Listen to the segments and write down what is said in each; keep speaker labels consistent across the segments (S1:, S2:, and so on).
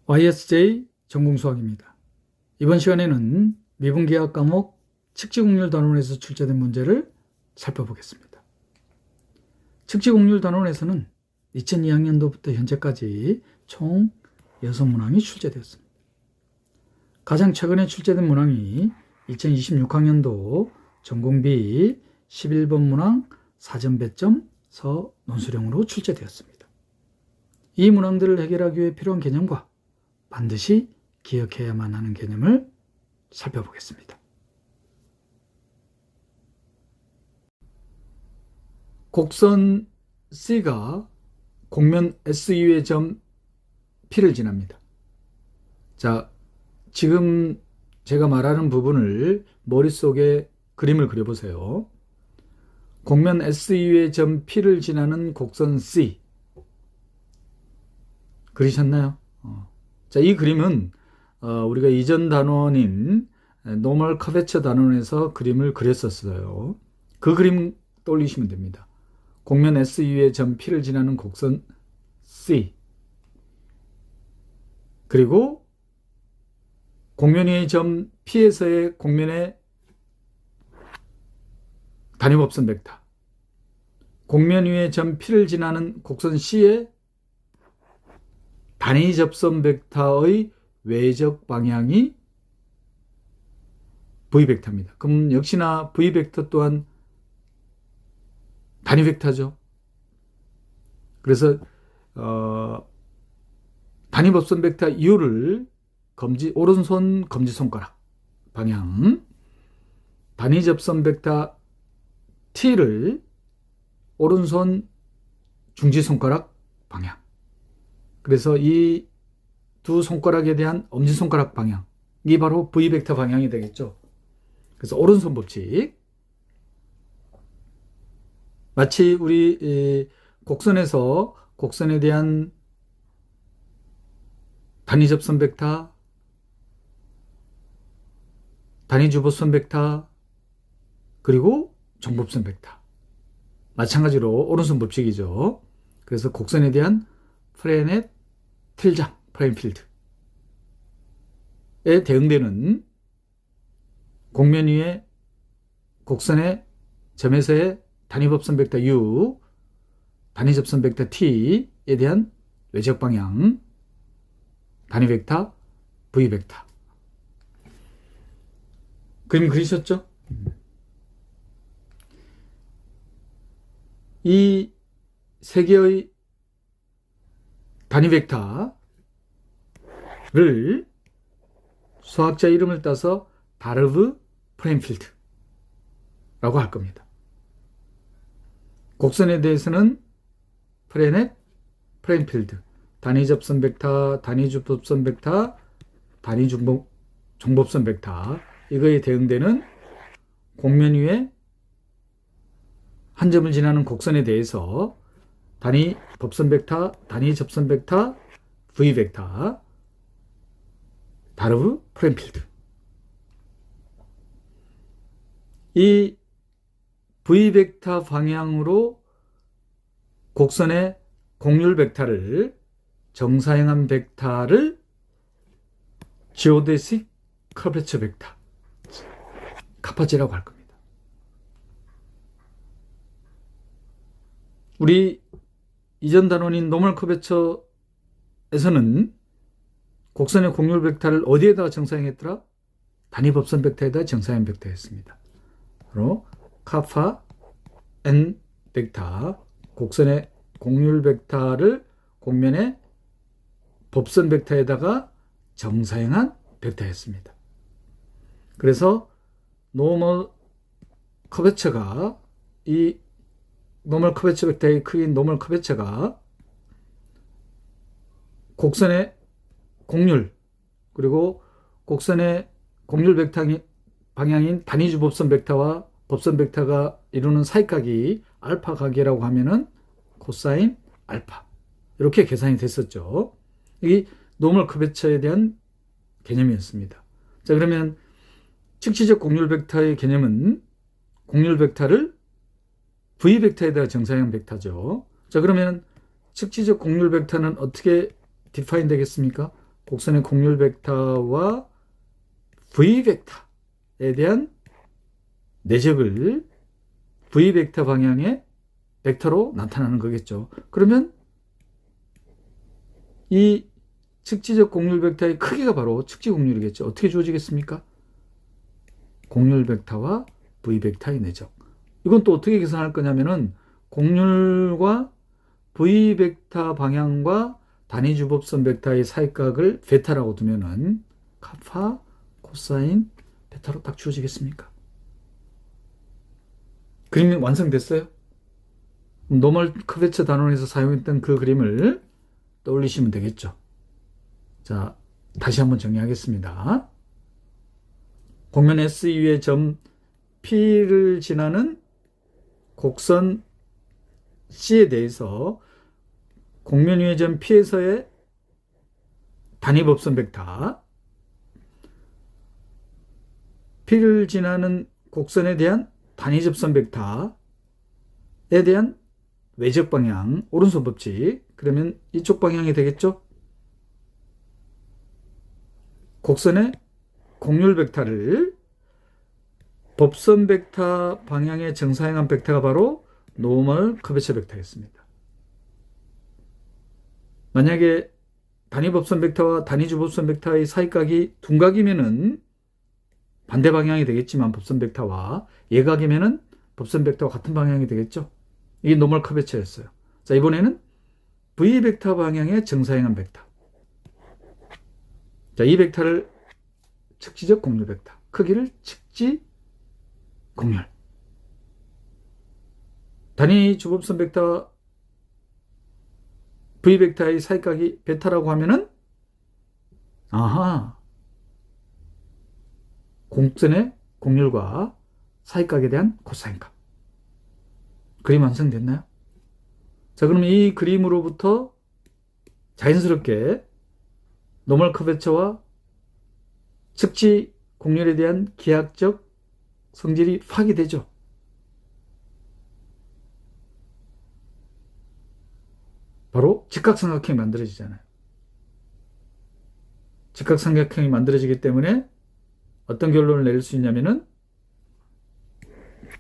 S1: YSJ 전공수학입니다. 이번 시간에는 미분계학 과목 측지공률 단원에서 출제된 문제를 살펴보겠습니다. 측지공률 단원에서는 2002학년도부터 현재까지 총 6문항이 출제되었습니다. 가장 최근에 출제된 문항이 2026학년도 전공 B 11번 문항 사전 배점 서 논술형으로 출제되었습니다. 이 문항들을 해결하기 위해 필요한 개념과 반드시 기억해야만 하는 개념을 살펴보겠습니다. 곡선 C가 곡면 S 이외의 점 P를 지납니다. 자, 지금 제가 말하는 부분을 머릿속에 그림을 그려보세요. 곡면 S 이외의 점 P를 지나는 곡선 C. 그리셨나요? 자, 이 그림은 우리가 이전 단원인 노멀 커베처 단원에서 그림을 그렸었어요. 그 그림 떠올리시면 됩니다. 곡면 S 이외의 점 P를 지나는 곡선 C. 그리고 곡면 위의 점 P에서의 곡면의 단위법선 벡터. 곡면 위의 점 P를 지나는 곡선 C의 단위 접선 벡터의 외적 방향이 V벡터입니다. 그럼 역시나 V벡터 또한 단위 벡터죠. 그래서 단위 법선 벡터 U를 오른손 검지손가락 방향, 단위 접선 벡터 T를 오른손 중지손가락 방향. 그래서 이 두 손가락에 대한 엄지손가락 방향이 바로 V벡터 방향이 되겠죠. 그래서 오른손 법칙. 마치 우리 곡선에서 곡선에 대한 단위 접선 벡터, 단위 주법선 벡터, 그리고 정법선 벡터. 마찬가지로 오른손 법칙이죠. 그래서 곡선에 대한 프레넷 틀장, 프레임필드에 대응되는 곡면 위에 곡선의 점에서의 단위 법선 벡터 U, 단위 접선 벡터 T에 대한 외적 방향, 단위 벡터 V벡터. 그림 그리셨죠? 이 세 개의 단위 벡터를 수학자 이름을 따서 바르브 프레임필드라고 할 겁니다. 곡선에 대해서는 프레넷 프레임필드, 단위 접선 벡터, 단위 주법선 벡터, 단위 정법선 벡터, 이거에 대응되는 곡면 위에 한 점을 지나는 곡선에 대해서 단위 법선 벡터, 단위 접선 벡터, V벡터, 바르브 프레임필드. 이 V벡터 방향으로 곡선의 곡률 벡터를, 정사형한 벡터를 지오데식 커베처 벡터, 카파지라고 할 겁니다. 우리 이전 단원인 노멀 커베처에서는 곡선의 곡률 벡터를 어디에다가 정사형했더라? 단위 법선 벡터에다 정사형 벡터했습니다. 바로 카파 N 벡터, 곡선의 곡률 벡터를 곡면의 법선 벡터에다가 정사형한 벡터했습니다. 그래서 노멀 커베처가, 이 노멀 커베처 벡터의 크기인 노멀 커베처가 곡선의 곡률, 그리고 곡선의 곡률 벡터 방향인 단위주 법선 벡터와 법선 벡터가 이루는 사이각이 알파 각이라고 하면은 코사인 알파, 이렇게 계산이 됐었죠. 이 노멀 커베처에 대한 개념이었습니다. 자, 그러면 측지적 곡률 벡터의 개념은 곡률 벡터를 V벡터에다가 정사형 벡터죠. 자, 그러면 측지적 곡률 벡터는 어떻게 디파인 되겠습니까? 곡선의 곡률 벡터와 V 벡터에 대한 내적을 V 벡터 방향의 벡터로 나타나는 거겠죠. 그러면 이 측지적 곡률 벡터의 크기가 바로 측지 곡률이겠죠. 어떻게 주어지겠습니까? 곡률 벡터와 V 벡터의 내적. 이건 또 어떻게 계산할 거냐면은 곡률과 V 벡터 방향과 단위 주법선 벡터의 사이각을 베타라고 두면은 카파 코사인 베타로 딱 주어지겠습니까? 그림이 완성됐어요? 노멀 커베처 단원에서 사용했던 그 그림을 떠올리시면 되겠죠. 자, 다시 한번 정리하겠습니다. 곡면 S 위의 점 P를 지나는 곡선 C에 대해서 곡면 위의 점 P에서의 단위법선 벡터, P를 지나는 곡선에 대한 단위접선 벡터에 대한 외적 방향, 오른손 법칙. 그러면 이쪽 방향이 되겠죠? 곡선의 곡률 벡터를 법선 벡터 방향에 정사행한 벡터가 바로 노멀 커베처 벡터였습니다. 만약에 단위법선 벡터와 단위주법선 벡터의 사이각이 둔각이면은 반대 방향이 되겠지만 법선 벡터와 예각이면은 법선 벡터와 같은 방향이 되겠죠. 이게 노멀 커베처였어요. 자, 이번에는 V 벡터 방향의 정사행한 벡터. 자, 이 벡터를 측지적 곡률 벡터. 크기를 측지 곡률. 단위 주법선 벡터 V 벡터의 사이각이 베타라고 하면은 아하. 곡선의 곡률과 사이각에 대한 코사인값. 그림 완성됐나요? 자, 그럼 이 그림으로부터 자연스럽게 노멀 커베처와 측지 곡률에 대한 기하학적 성질이 파악이 되죠. 바로 직각삼각형이 만들어지잖아요. 직각삼각형이 만들어지기 때문에 어떤 결론을 내릴 수 있냐면은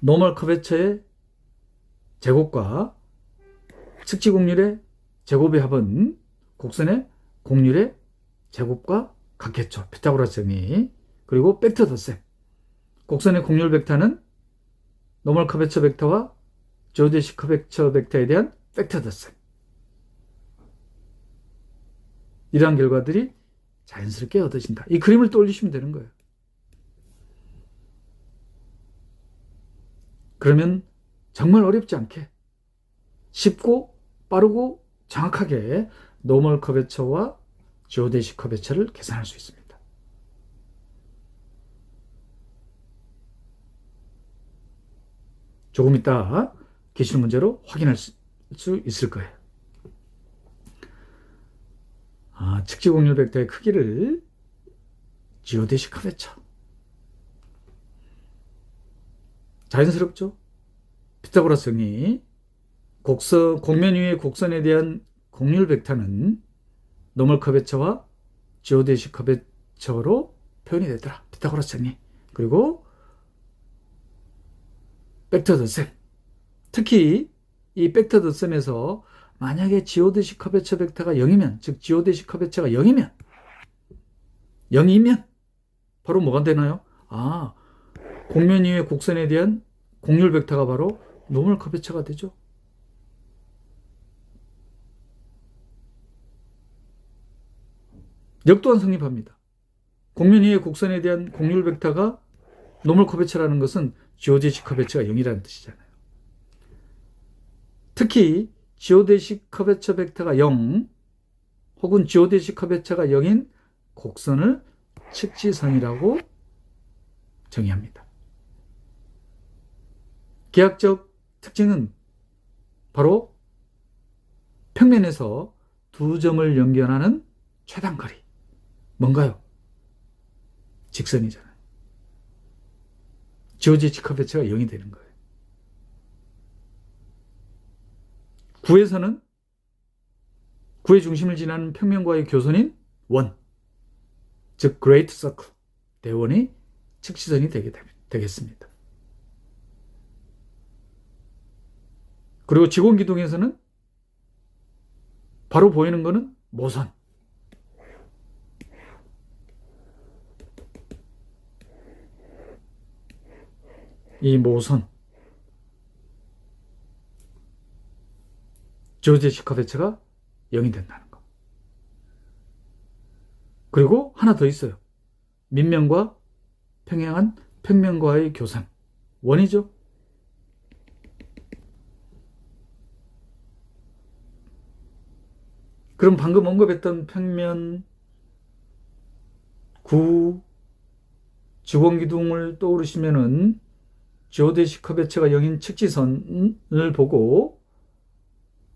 S1: 노멀 커베처의 제곱과 측지 곡률의 제곱의 합은 곡선의 곡률의 제곱과 같겠죠. 피타고라스 정리. 그리고 벡터 덧셈. 곡선의 곡률 벡터는 노멀 커베처 벡터와 지오데식 커베처 벡터에 대한 벡터 덧셈. 이러한 결과들이 자연스럽게 얻어진다. 이 그림을 떠올리시면 되는 거예요. 그러면 정말 어렵지 않게 쉽고 빠르고 정확하게 노멀 커베처와 지오데식 커베처를 계산할 수 있습니다. 조금 이따 기출 문제로 확인할 수 있을 거예요. 측지 곡률 벡터의 크기를 지오데식 커베처. 자연스럽죠? 피타고라스 정리. 곡면 위의 곡선에 대한 곡률 벡터는 노멀 커베처와 지오데식 커베처로 표현이 되더라. 피타고라스 정리. 그리고 벡터 덧셈. 특히 이 벡터 덧셈에서 만약에 지오데식 커베처 벡터가 0이면, 즉 지오데식 커베처가 0이면 바로 뭐가 되나요? 곡면 위의 곡선에 대한 곡률 벡터가 바로 노멀 커베처가 되죠. 역도한 성립합니다. 곡면 위의 곡선에 대한 곡률 벡터가 노멀 커베처라는 것은 지오데식 커베처가 0이라는 뜻이잖아요. 특히 지오데식 커베처 벡터가 0 혹은 지오데식 커베처가 0인 곡선을 측지선이라고 정의합니다. 기하학적 특징은 바로 평면에서 두 점을 연결하는 최단거리. 뭔가요? 직선이잖아요. 지오데식 커베처가 0이 되는 거예요. 구의 중심을 지나는 평면과의 교선인 원. 즉 Great Circle, 대원이 측지선이 되겠습니다. 그리고 지공기둥에서는 바로 보이는 것은 모선. 이 모선, 조지 시커베츠가 0이 된다는 거. 그리고 하나 더 있어요. 민면과 평행한 평면과의 교선. 원이죠. 그럼 방금 언급했던 평면, 구, 지공기둥을 떠오르시면은 지오데시 커베처가 0인 측지선을 보고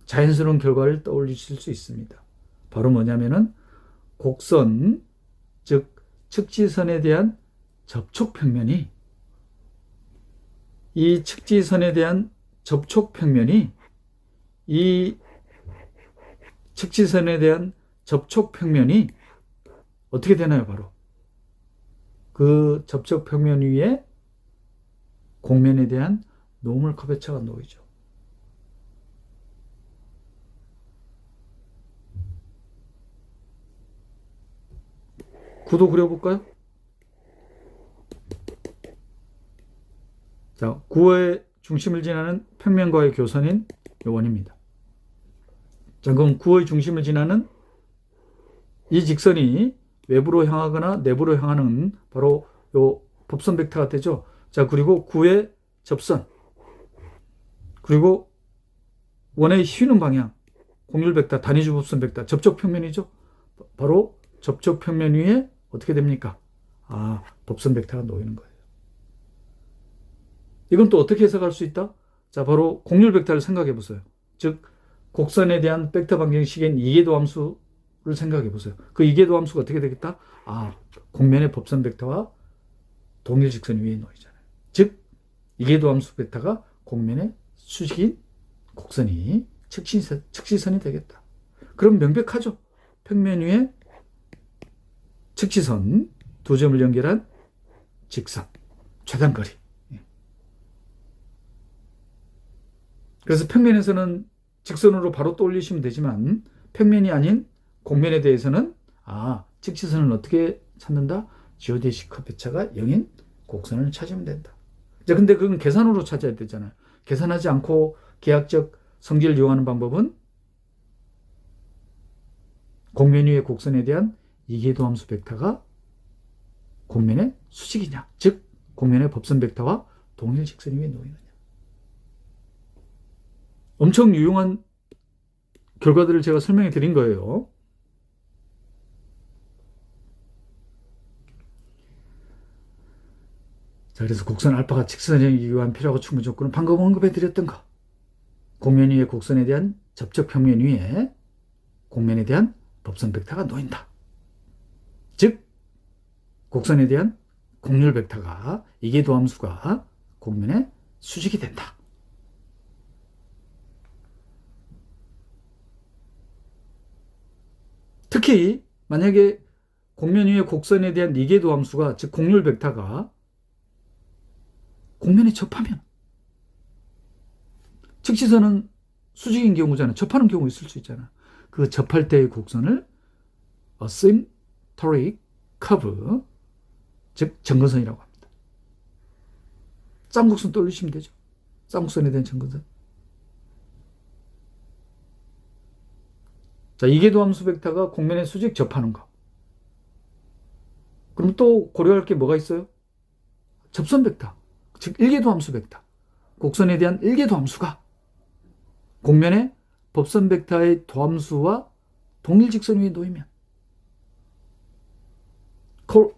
S1: 자연스러운 결과를 떠올리실 수 있습니다. 바로 뭐냐면은 곡선, 즉 측지선에 대한 접촉 평면이, 이 측지선에 대한 접촉 평면이 이 측지선에 대한 접촉 평면이 어떻게 되나요? 바로 그 접촉 평면 위에 곡면에 대한 노멀 커베처가 놓이죠. 구도 그려볼까요? 자, 구의 중심을 지나는 평면과의 교선인 원입니다. 자, 그럼 구의 중심을 지나는 이 직선이 외부로 향하거나 내부로 향하는 바로 요 법선 벡터가 되죠. 자, 그리고 구의 접선, 그리고 원의 휘는 방향, 공률 벡터, 단위주 법선 벡터, 접촉 평면이죠. 바로 접촉 평면 위에 어떻게 됩니까? 법선 벡터가 놓이는 거예요. 이건 또 어떻게 해석할 수 있다? 자, 바로 공률 벡터를 생각해 보세요. 즉, 곡선에 대한 벡터 방정식인 이계도 함수를 생각해 보세요. 그 이계도 함수가 어떻게 되겠다? 곡면의 법선 벡터와 동일 직선 위에 놓이잖아요. 즉, 이계도 함수 벡터가 곡면의 수직인 곡선이 측지선이 되겠다. 그럼 명백하죠? 평면 위에 측지선 두 점을 연결한 직선, 최단거리. 그래서 평면에서는 직선으로 바로 떠올리시면 되지만 평면이 아닌 곡면에 대해서는 측지선을 어떻게 찾는다? 지오데시 커베처가 0인 곡선을 찾으면 된다. 자, 근데 그건 계산으로 찾아야 되잖아요. 계산하지 않고 계약적 성질을 이용하는 방법은 곡면 위의 곡선에 대한 이계도 함수 벡터가 곡면의 수직이냐, 즉 곡면의 법선 벡터와 동일 직선 위에 놓이느냐. 엄청 유용한 결과들을 제가 설명해 드린 거예요. 자, 그래서 곡선 알파가 직선이기 위한 필요하고 충분 조건은 방금 언급해 드렸던 거. 곡면 위의 곡선에 대한 접촉 평면 위에 곡면에 대한 법선 벡터가 놓인다. 즉, 곡선에 대한 곡률 벡터가 이계도 함수가 곡면의 수직이 된다. 특히 만약에 곡면 위의 곡선에 대한 이계도 함수가, 즉 곡률 벡터가 곡면에 접하면, 측지선은 수직인 경우잖아요. 접하는 경우 있을 수 있잖아요. 그 접할 때의 곡선을 asymptotic curve, 즉 점근선이라고 합니다. 쌍곡선 떠올리시면 되죠. 쌍곡선에 대한 점근선. 자, 이계도 함수 벡터가 곡면에 수직 접하는 거. 그럼 또 고려할 게 뭐가 있어요? 접선 벡터, 즉 일계도 함수 벡터. 곡선에 대한 일계도 함수가 곡면의 법선 벡터의 도함수와 동일 직선 위에 놓이면,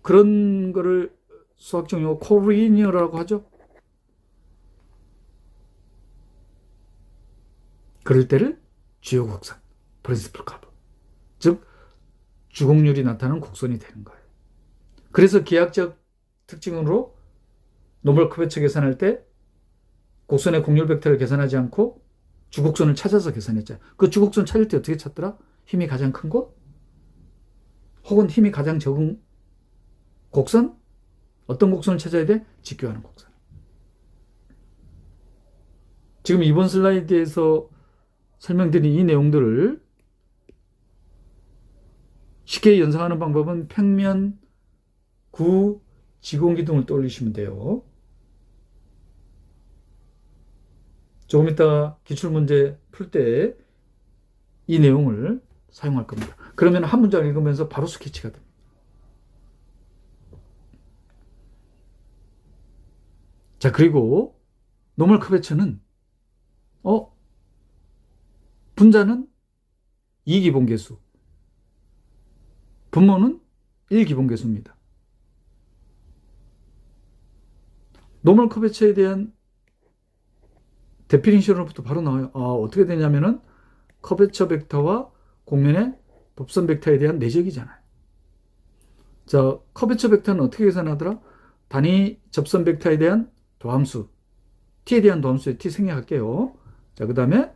S1: 그런 거를 수학적 용어 코리니어라고 하죠. 그럴 때를 주요 곡선, 프린시플 커브, 즉 주곡률이 나타나는 곡선이 되는 거예요. 그래서 기하학적 특징으로 노멀 커베처 계산할 때 곡선의 곡률 벡터를 계산하지 않고 주곡선을 찾아서 계산했잖아요. 그 주곡선 찾을 때 어떻게 찾더라? 힘이 가장 큰 곳? 혹은 힘이 가장 적은 곡선? 어떤 곡선을 찾아야 돼? 직교하는 곡선. 지금 이번 슬라이드에서 설명드린 이 내용들을 쉽게 연상하는 방법은 평면, 구, 지공기둥을 떠올리시면 돼요. 조금 이따 기출문제 풀 때 이 내용을 사용할 겁니다. 그러면 한 문장 읽으면서 바로 스케치가 됩니다. 자, 그리고 노멀 커베처는 분자는 2기본계수, 분모는 1기본계수입니다. 노멀 커베처에 대한 데피니션으로부터 바로 나와요. 어떻게 되냐면은 커베처 벡터와 곡면의 법선 벡터에 대한 내적이잖아요. 자, 커베처 벡터는 어떻게 계산하더라? 단위 접선 벡터에 대한 도함수, t에 대한 도함수에 t 생략할게요. 자, 그 다음에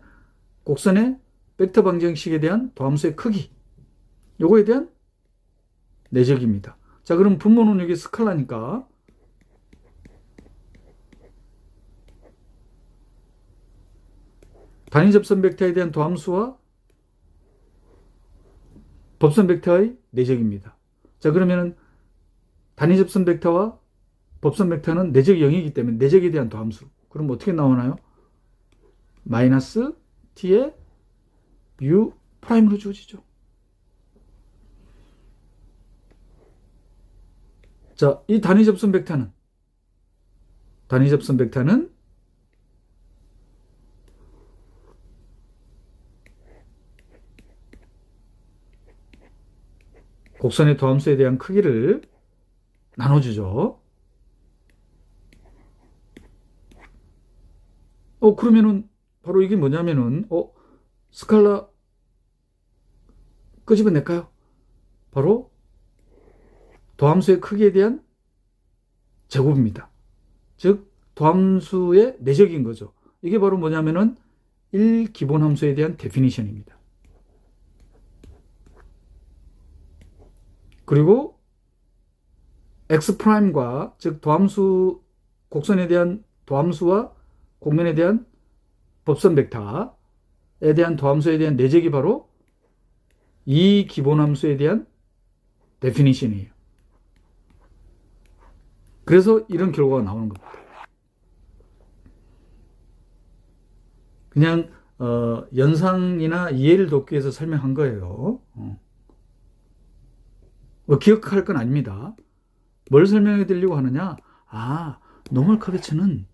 S1: 곡선의 벡터 방정식에 대한 도함수의 크기, 요거에 대한 내적입니다. 자, 그럼 분모는 여기 스칼라니까 단위 접선 벡터에 대한 도함수와 법선 벡터의 내적입니다. 자, 그러면은 단위 접선 벡터와 법선 벡터는 내적이 0이기 때문에 내적에 대한 도함수. 그럼 어떻게 나오나요? 마이너스 t의 u 프라임으로 주어지죠. 자, 이 단위 접선 벡터는 곡선의 도함수에 대한 크기를 나눠주죠. 그러면은 바로 이게 뭐냐면은 스칼라 끄집어낼까요? 바로 도함수의 크기에 대한 제곱입니다. 즉 도함수의 내적인 거죠. 이게 바로 뭐냐면은 1기본함수에 대한 데피니션입니다. 그리고 X'과 즉 도함수 곡선에 대한 도함수와 곡면에 대한 법선 벡터에 대한 도함수에 대한 내적이 바로 이 기본함수에 대한 데피니션이에요. 그래서 이런 결과가 나오는 겁니다. 그냥 연상이나 이해를 돕기 위해서 설명한 거예요. 기억할 건 아닙니다. 뭘 설명해 드리려고 하느냐? 노멀 커베처는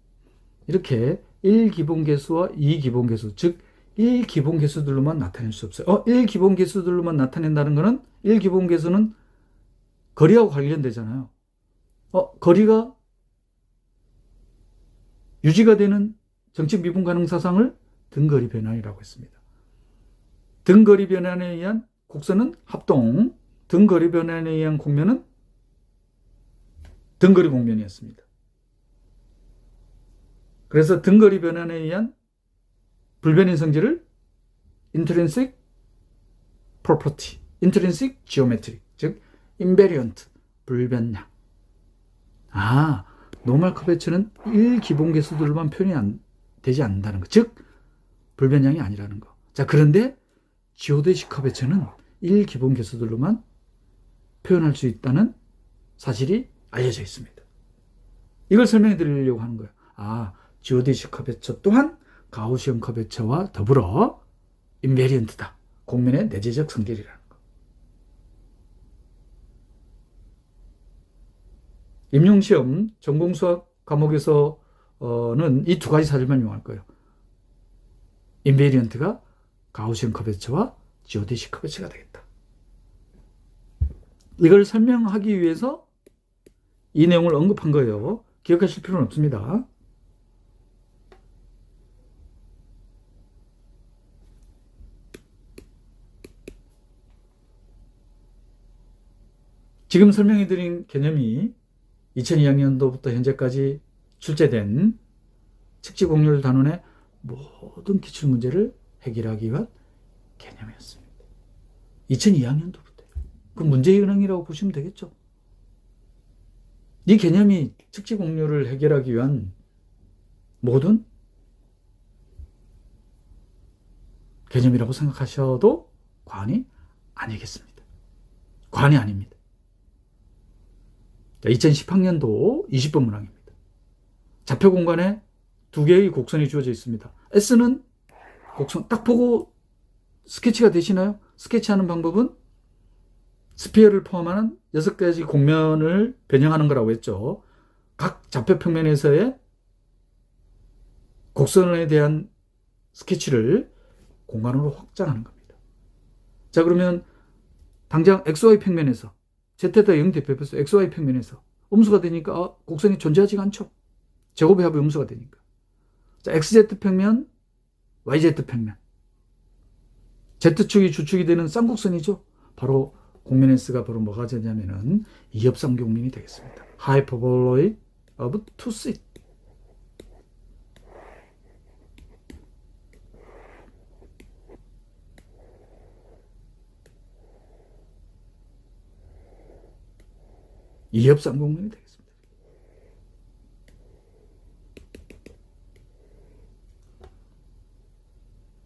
S1: 이렇게 1기본계수와 2기본계수, 즉 1기본계수들로만 나타낼 수 없어요. 1기본계수들로만 나타낸다는 것은 1기본계수는 거리하고 관련되잖아요. 거리가 유지가 되는 정치 미분 가능 사상을 등거리 변환이라고 했습니다. 등거리 변환에 의한 곡선은 합동, 등거리 변환에 의한 곡면은 등거리 곡면이었습니다. 그래서 등거리 변환에 의한 불변의 성질을 intrinsic property, intrinsic geometry, 즉 invariant, 불변량. 노멀 커베처는 1기본계수들로만 표현이 되지 않는다는 거, 즉 불변량이 아니라는 거. 자, 그런데 지오데식 커베처는 1기본계수들로만 표현할 수 있다는 사실이 알려져 있습니다. 이걸 설명해 드리려고 하는 거예요. 지오데식 커베처 또한 가우시언 커베처와 더불어 인베리언트다. 곡면의 내재적 성질이라는 거. 임용시험 전공수학 과목에서는 이 두 가지 사실만 이용할 거예요. 인베리언트가 가우시언 커베처와 지오데식 커베처가 되겠다. 이걸 설명하기 위해서 이 내용을 언급한 거예요. 기억하실 필요는 없습니다. 지금 설명해드린 개념이 2002학년도부터 현재까지 출제된 측지공률 단원의 모든 기출문제를 해결하기 위한 개념이었습니다. 2002학년도부터. 그 문제의 은행이라고 보시면 되겠죠. 이 개념이 측지 공률을 해결하기 위한 모든 개념이라고 생각하셔도 과언이 아니겠습니다. 과언이 아닙니다. 2010학년도 20번 문항입니다. 좌표 공간에 두 개의 곡선이 주어져 있습니다. S는 곡선 딱 보고 스케치가 되시나요? 스케치하는 방법은 스피어를 포함하는 6가지 곡면을 변형하는 거라고 했죠. 각 좌표 평면에서의 곡선에 대한 스케치를 공간으로 확장하는 겁니다. 자, 그러면 당장 XY 평면에서 Z에다 0 대표해서 XY 평면에서 음수가 되니까 곡선이 존재하지가 않죠. 제곱의 합이 음수가 되니까. 자, XZ 평면, YZ 평면. Z축이 주축이 되는 쌍곡선이죠. 바로 곡면 S가 바로 뭐가 되냐면은 이협삼경면이 되겠습니다. Hyperboloid of two sides. 이협삼공면이 되겠습니다.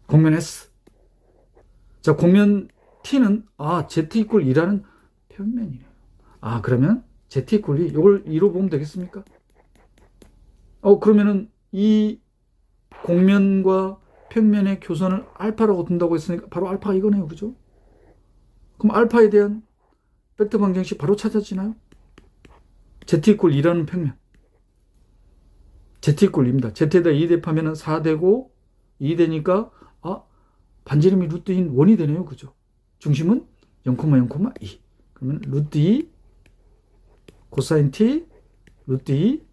S1: 곡면 S. 자, 곡면 T는 Z 이퀄 2라는 평면이네요. 그러면 Z 이퀄 2 이걸 2로 보면 되겠습니까? 그러면은 이 곡면과 평면의 교선을 알파라고 둔다고 했으니까 바로 알파가 이거네요. 그죠? 그럼 알파에 대한 벡터 방정식 바로 찾아지나요? Z 이퀄 2라는 평면. Z 이퀄 2입니다. Z에다 2 대입하면 4 되고 2 되니까 반지름이 루트인 1이 되네요. 그죠? 중심은 0,0,2. 그러면 루트 2 코사인 t 루트 2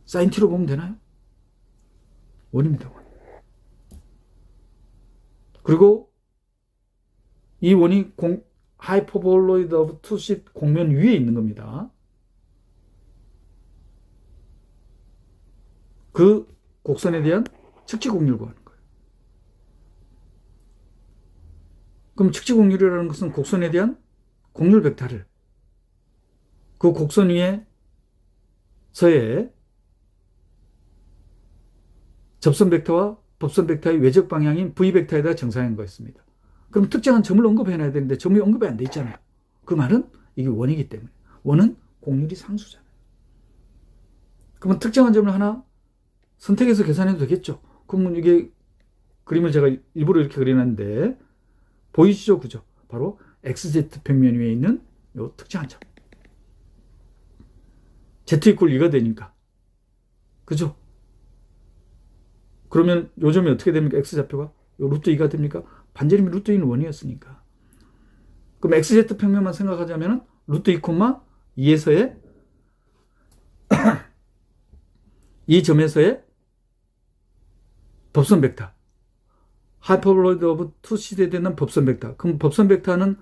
S1: 사인 t로 보면 되나요? 1입니다. 1. 그리고 이 원이 하이퍼볼로이드 오브 투십 곡면 위에 있는 겁니다. 그 곡선에 대한 측지 곡률 구하는 거예요. 그럼 측지 곡률이라는 것은 곡선에 대한 곡률 벡터를 그 곡선 위에서의 접선 벡터와 법선 벡터의 외적 방향인 V 벡터에다 정사한 거였습니다. 그럼 특정한 점을 언급해놔야 되는데 점이 언급이 안 돼 있잖아요. 그 말은 이게 원이기 때문에. 원은 곡률이 상수잖아요. 그러면 특정한 점을 하나 선택해서 계산해도 되겠죠. 그러면 이게 그림을 제가 일부러 이렇게 그려놨는데 보이시죠? 그죠? 바로 XZ 평면 위에 있는 이 특정한 점. Z 이퀄 2가 되니까. 그죠? 그러면 요 점이 어떻게 됩니까? X좌표가? 요 루트 2가 됩니까? 반지름이 루트 2는 1이었으니까. 그럼 XZ 평면만 생각하자면 루트 2, 2에서의 이 점에서의 법선 벡터. 하이퍼볼로이드 오브 투 시대에 되는 법선 벡터. 그럼 법선 벡터는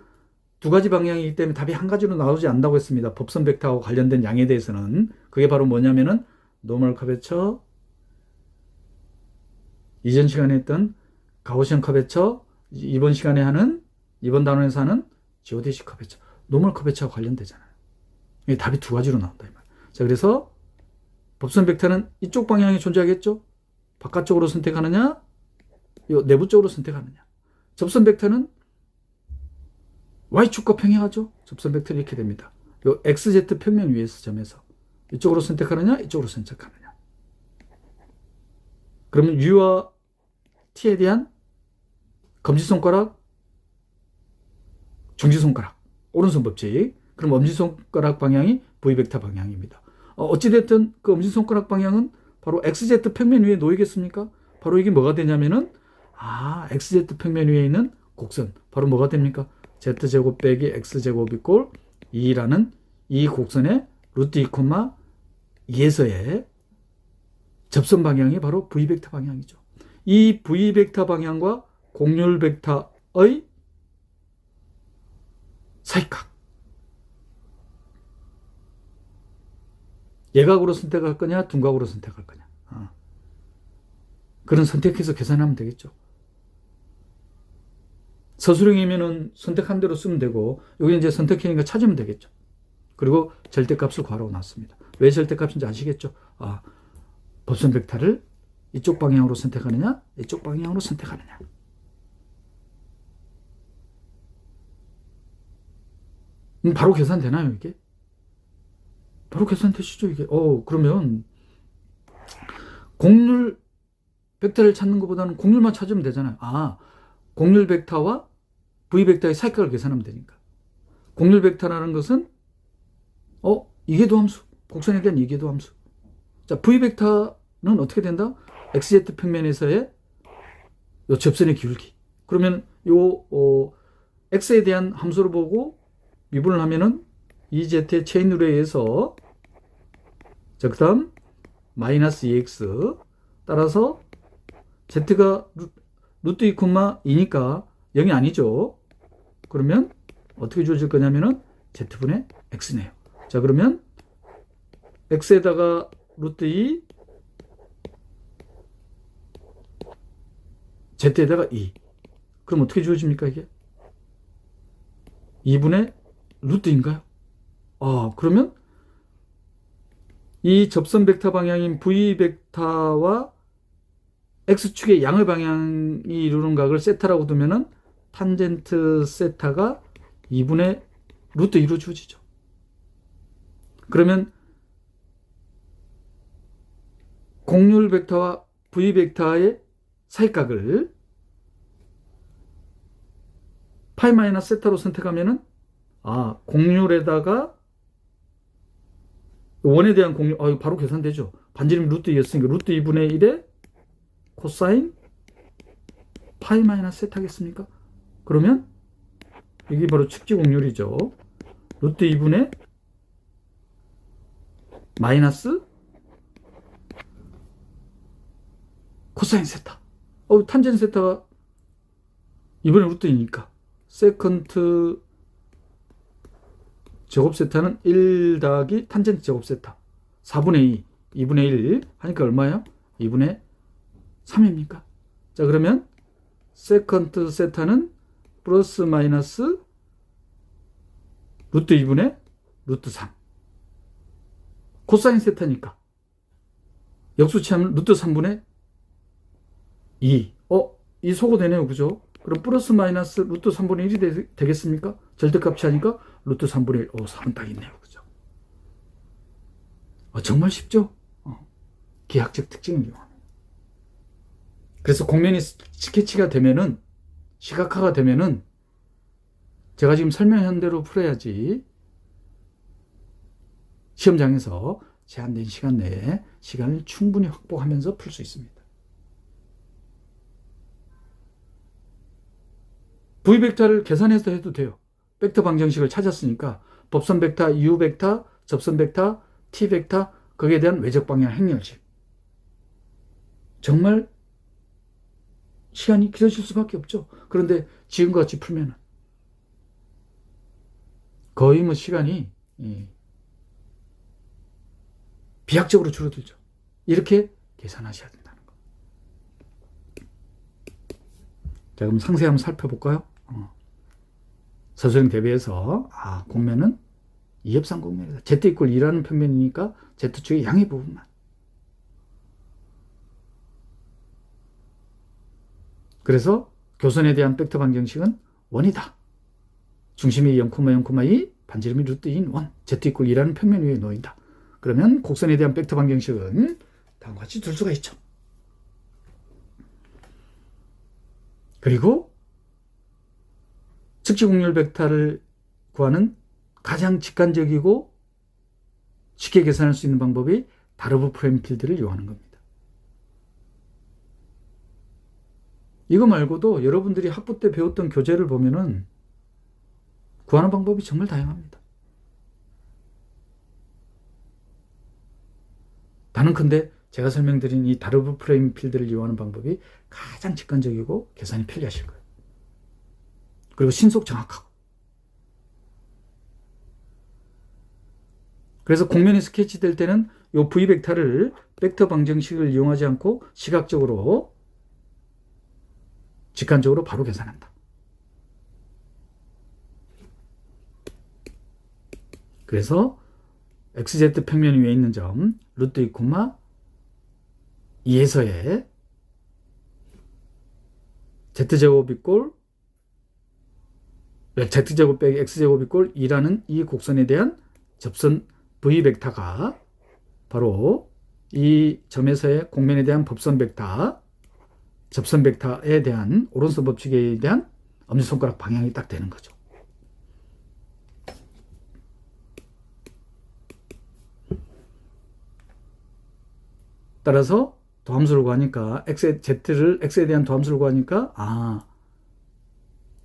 S1: 두 가지 방향이기 때문에 답이 한 가지로 나오지 않는다고 했습니다. 법선 벡터하고 관련된 양에 대해서는. 그게 바로 뭐냐면은 노멀 커베처, 이전 시간에 했던 가우시안 커베처, 이번 시간에 하는, 이번 단원에서 하는 지오데시 커베처, 노멀 커베처와 관련되잖아요. 이게 답이 두 가지로 나온다. 자, 그래서 법선 벡터는 이쪽 방향이 존재하겠죠? 바깥쪽으로 선택하느냐, 요 내부 쪽으로 선택하느냐. 접선 벡터는 Y축과 평행하죠? 접선 벡터는 이렇게 됩니다. 요 XZ 평면 위에서 점에서 이쪽으로 선택하느냐, 이쪽으로 선택하느냐. 그러면 U와 T에 대한 검지손가락, 중지손가락, 오른손 법칙. 그럼 엄지손가락 방향이 V벡터 방향입니다. 어찌됐든 그 엄지손가락 방향은 바로 XZ 평면 위에 놓이겠습니까? 바로 이게 뭐가 되냐면은 XZ 평면 위에 있는 곡선. 바로 뭐가 됩니까? Z제곱 빼기 X제곱 이꼴 2라는 이 곡선의 루트 2, 2에서의 접선 방향이 바로 V벡터 방향이죠. 이 V벡터 방향과 곡률 벡터의 사이각. 예각으로 선택할 거냐, 둔각으로 선택할 거냐. 그런 선택해서 계산하면 되겠죠. 서술형이면은 선택한 대로 쓰면 되고, 여기 이제 선택형이니까 찾으면 되겠죠. 그리고 절대값을 구하라고 놨습니다. 왜 절대값인지 아시겠죠? 법선 벡터를 이쪽 방향으로 선택하느냐, 이쪽 방향으로 선택하느냐. 바로 계산되나요, 이게? 바로 계산되시죠, 이게? 그러면 곡률 벡터를 찾는 것보다는 곡률만 찾으면 되잖아요. 곡률 벡터와 V 벡터의 사이각을 계산하면 되니까. 곡률 벡터라는 것은 이계도 함수, 곡선에 대한 이계도 함수. 자, V 벡터는 어떻게 된다? XZ 평면에서의 요 접선의 기울기. 그러면 X에 대한 함수를 보고 미분을 하면은 EZ의 체인룰에 의해서, 자, 그 다음 마이너스 2X 따라서 Z가 루트 2, 2니까 0이 아니죠. 그러면 어떻게 주어질 거냐면은 Z분의 X네요. 자, 그러면 X에다가 루트 2, Z에다가 2. 그럼 어떻게 주어집니까, 이게? 2분의 루트인가요? 그러면 이 접선 벡터 방향인 V 벡터와 X축의 양의 방향이 이루는 각을 세타라고 두면은 탄젠트 세타가 2분의 루트 2로 주어지죠. 그러면 곡률 벡터와 V 벡터의 사이각을 파이 마이너스 세타로 선택하면은 곡률에다가 원에 대한 곡률, 이거 바로 계산되죠. 반지름 루트 2였으니까 루트 2분의 1에 코사인 파이 마이너스 세타겠습니까? 그러면 이게 바로 측지 곡률이죠. 루트 2분의 마이너스 코사인 세타. 탄젠 세타가 2분의 루트 2니까 세컨트 제곱 세타는 1 더하기 탄젠트 제곱 세타 4분의 2, 2분의 1 하니까 얼마예요? 2분의 3입니까? 자, 그러면 세컨트 세타는 플러스 마이너스 루트 2분의 루트 3. 코사인 세타니까 역수치하면 루트 3분의 2. 이 소거 되네요, 그죠? 그럼 플러스 마이너스 루트 3분의 1이 되겠습니까? 절대값이 하니까 루트 3분의 1. 3은 딱 있네요, 그죠? 정말 쉽죠? 기하학적 특징을 이용합니다. 그래서 곡면이 스케치가 되면은, 시각화가 되면은, 제가 지금 설명한 대로 풀어야지 시험장에서 제한된 시간 내에 시간을 충분히 확보하면서 풀 수 있습니다. V 벡터를 계산해서 해도 돼요. 벡터 방정식을 찾았으니까 법선 벡터, U 벡터, 접선 벡터, T 벡터, 거기에 대한 외적 방향 행렬식. 정말 시간이 길어질 수밖에 없죠. 그런데 지금과 같이 풀면은 거의 시간이 비약적으로 줄어들죠. 이렇게 계산하셔야 된다는 거. 자, 그럼 상세히 한번 살펴볼까요? 서술형 대비해서 곡면은 이협상 곡면이다. Z = 2라는 평면이니까 Z축의 양의 부분만. 그래서 교선에 대한 벡터 방정식은 1이다. 중심이 0,0,2, 반지름이 루트 2인 1. Z = 2라는 평면 위에 놓인다. 그러면 곡선에 대한 벡터 방정식은 다음과 같이 둘 수가 있죠. 그리고 측지 곡률 벡터를 구하는 가장 직관적이고 쉽게 계산할 수 있는 방법이 다르브 프레임 필드를 이용하는 겁니다. 이거 말고도 여러분들이 학부 때 배웠던 교재를 보면은 구하는 방법이 정말 다양합니다. 단언컨대 제가 설명드린 이 다르브 프레임 필드를 이용하는 방법이 가장 직관적이고 계산이 편리하실 거예요. 그리고 신속 정확하고. 그래서 곡면이 스케치될 때는 이 V 벡터를 벡터 방정식을 이용하지 않고 시각적으로 직관적으로 바로 계산한다. 그래서 xz 평면 위에 있는 점 루트 2, 2에서의 z제곱 이꼴 z제곱 빼기 x제곱 이꼴 2라는 이 곡선에 대한 접선 v 벡터가 바로 이 점에서의 곡면에 대한 법선 벡터, 접선 벡터에 대한 오른손 법칙에 대한 엄지손가락 방향이 딱 되는 거죠. 따라서 도함수를 구하니까 z를 x에 대한 도함수를 구하니까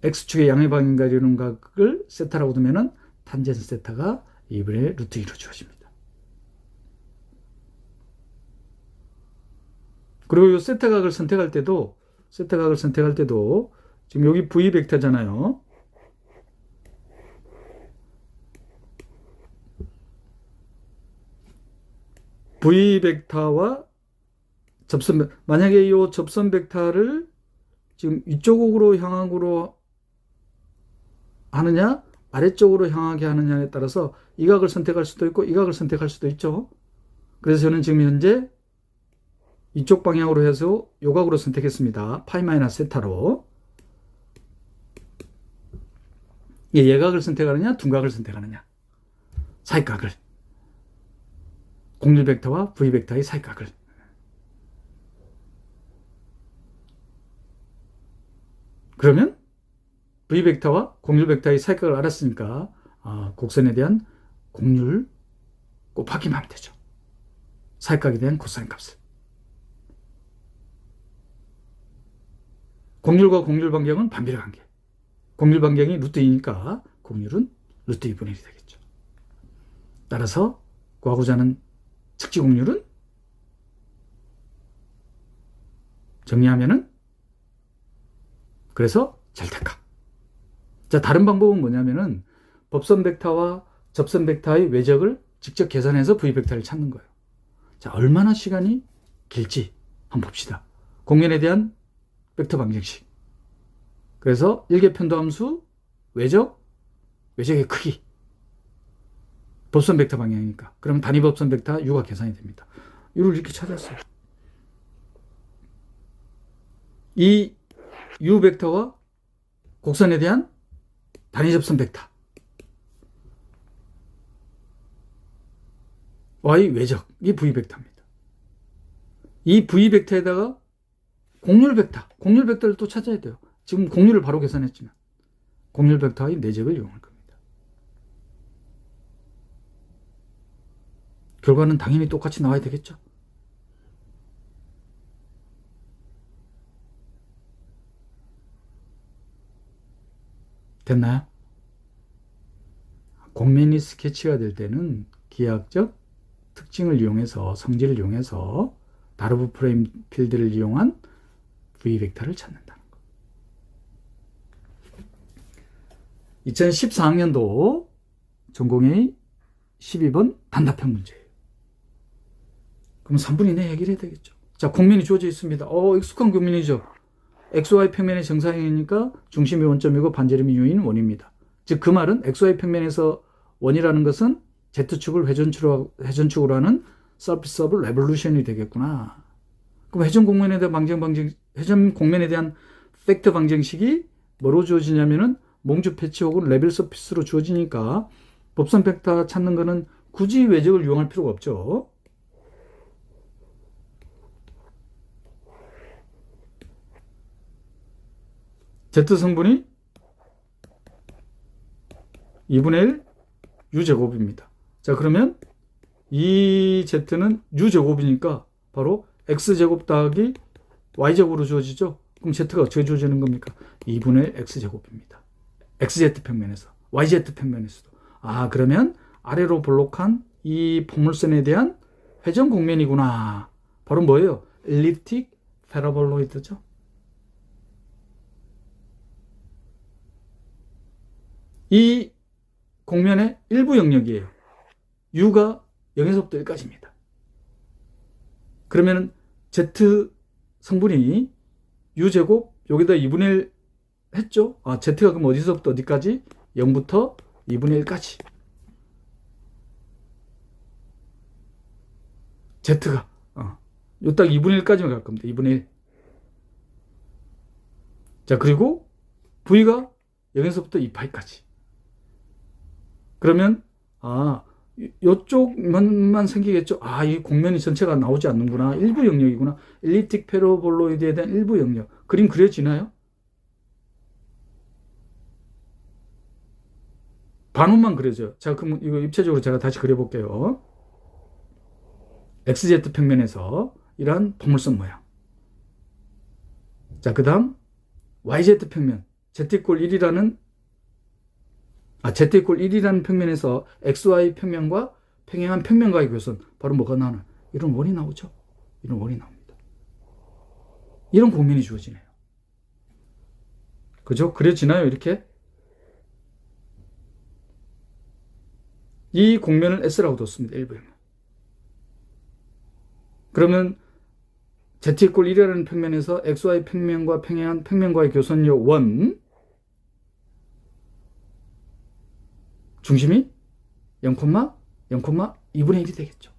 S1: x축의 양의 방향 가리는 각을 세타라고 두면은 탄젠스 세타가 2분의 루트 2로 주어집니다. 그리고 이 세타각을 선택할 때도 지금 여기 v 벡터잖아요. v 벡터와 만약에 이 접선 벡터를 지금 이쪽으로 향하고 하느냐 아래쪽으로 향하게 하느냐에 따라서 이 각을 선택할 수도 있고 이 각을 선택할 수도 있죠. 그래서 저는 지금 현재 이쪽 방향으로 해서 요 각으로 선택했습니다. 파이 마이너스 세타로. 예각을 선택하느냐 둔각을 선택하느냐 사이각을, 공률 벡터와 v 벡터의 사이각을. 그러면 v 벡터와 공률 벡터의 사이각을 알았으니까 곡선에 대한 공률 곱하기만 하면 되죠. 사이각에 대한 코사인 값을. 공률과 공률 반경은 반비례 관계. 공률 반경이 루트 2니까 공률은 루트 2분의 1이 되겠죠. 따라서 구하고자 하는 측지 공률은 정리하면은 그래서 절대값. 자, 다른 방법은 뭐냐면은 법선 벡터와 접선 벡터의 외적을 직접 계산해서 v 벡터를 찾는 거예요. 자, 얼마나 시간이 길지 한번 봅시다. 공면에 대한 벡터 방정식. 그래서 일개편도함수 외적의 크기. 법선 벡터 방향이니까. 그러면 단위 법선 벡터 u가 계산이 됩니다. u를 이렇게 찾았어요. 이 u 벡터와 곡선에 대한 단위 접선 벡터. y 외적이 v 벡터입니다. 이 v 벡터에다가 공률 벡터를 또 찾아야 돼요. 지금 공률을 바로 계산했지만 공률 벡터의 내적을 이용할 겁니다. 결과는 당연히 똑같이 나와야 되겠죠. 됐나요? 곡면이 스케치가 될 때는 기하학적 특징을 이용해서 성질을 이용해서 다르브 프레임 필드를 이용한 v 벡터를 찾는다는 것. 2014학년도 전공의 12번 단답형 문제예요. 그럼 3분 이내에 해결해야 되겠죠. 자, 곡면이 주어져 있습니다. 익숙한 곡면이죠. XY 평면의 정사형이니까 중심이 원점이고 반지름이 u인 원입니다. 즉 그 말은 XY 평면에서 원이라는 것은 Z축을 회전축으로 하는 서피스 오브 레볼루션이 되겠구나. 그럼 회전 곡면에 대한 팩터 방정식이 뭐로 주어지냐면은 몽주 패치 혹은 레벨 서피스로 주어지니까 법선 벡터 찾는 거는 굳이 외적을 이용할 필요가 없죠. Z 성분이 2분의 1 u제곱입니다. 자, 그러면 이 Z는 u제곱이니까 바로 x제곱 더하기 y제곱으로 주어지죠. 그럼 Z가 어떻게 주어지는 겁니까? 2분의 x제곱입니다. xz 평면에서 yz 평면에서도. 그러면 아래로 볼록한 이 포물선에 대한 회전 곡면이구나. 바로 뭐예요? 엘립틱 패러볼로이드죠. 이 곡면의 일부 영역이에요. u가 0에서부터 1까지입니다. 그러면 z 성분이 u제곱 여기다 2분의 1 했죠. z가 그럼 어디서부터 어디까지? 0부터 2분의 1까지. Z가 요 딱 2분의 1까지만 갈 겁니다. 2분의 1. 자, 그리고 V가 0에서부터 2파이까지. 그러면 요쪽만 생기겠죠. 이 공면이 전체가 나오지 않는구나. 일부 영역이구나. 엘립틱 패러볼로이드에 대한 일부 영역. 그림 그려지나요? 반원만 그려져요. 자, 그럼 이거 입체적으로 제가 다시 그려볼게요. XZ 평면에서 이러한 포물선 모양. 자, 그 다음 YZ 평면. Z=1이라는 Z=1이라는 평면에서 XY 평면과 평행한 평면과의 교선. 바로 뭐가 나오나? 이런 원이 나오죠. 이런 원이 나옵니다. 이런 공면이 주어지네요. 그죠? 그려지나요? 이렇게? 이 공면을 S라고 뒀습니다. 일부 영역. 그러면 Z=1이라는 평면에서 XY 평면과 평행한 평면과의 교선요 원 중심이 0,2분의 1이 되겠죠.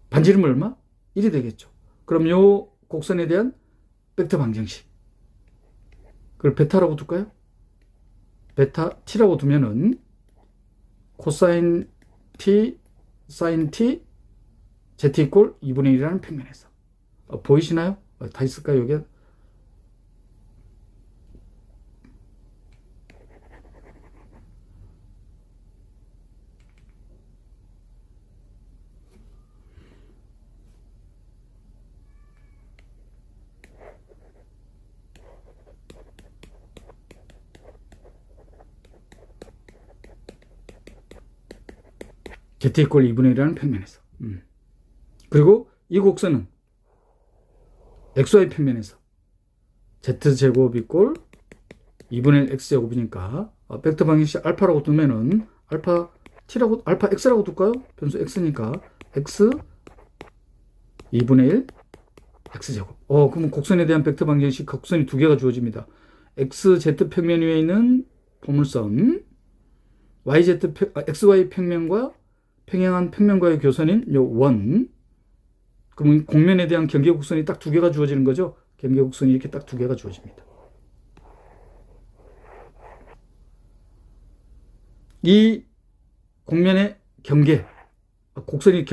S1: 반지름은 얼마? 1이 되겠죠. 그럼 요 곡선에 대한 벡터 방정식. 그걸 베타라고 둘까요? 베타 t라고 두면은 코사인 t, 사인 t, z=2분의 1이라는 평면에서. 보이시나요? 다 있을까요? 여기? Z=2분의 1이라는 평면에서. 그리고 이 곡선은 XY 평면에서 Z제곱이 꼴 2분의 1 X제곱이니까 벡터 방정식 알파라고 두면은 알파 X라고 둘까요? 변수 X니까 X 2분의 1 X제곱. 그러면 곡선에 대한 벡터 방정식 곡선이 두 개가 주어집니다. XZ 평면 위에 있는 포물선 XY 평면과 평행한 평면과의 교선인 요 원. 그러면 공면에 대한 경계곡선이 딱 두 개가 주어지는 거죠. 경계곡선이 이렇게 딱 두 개가 주어집니다. 이 공면의 경계곡선이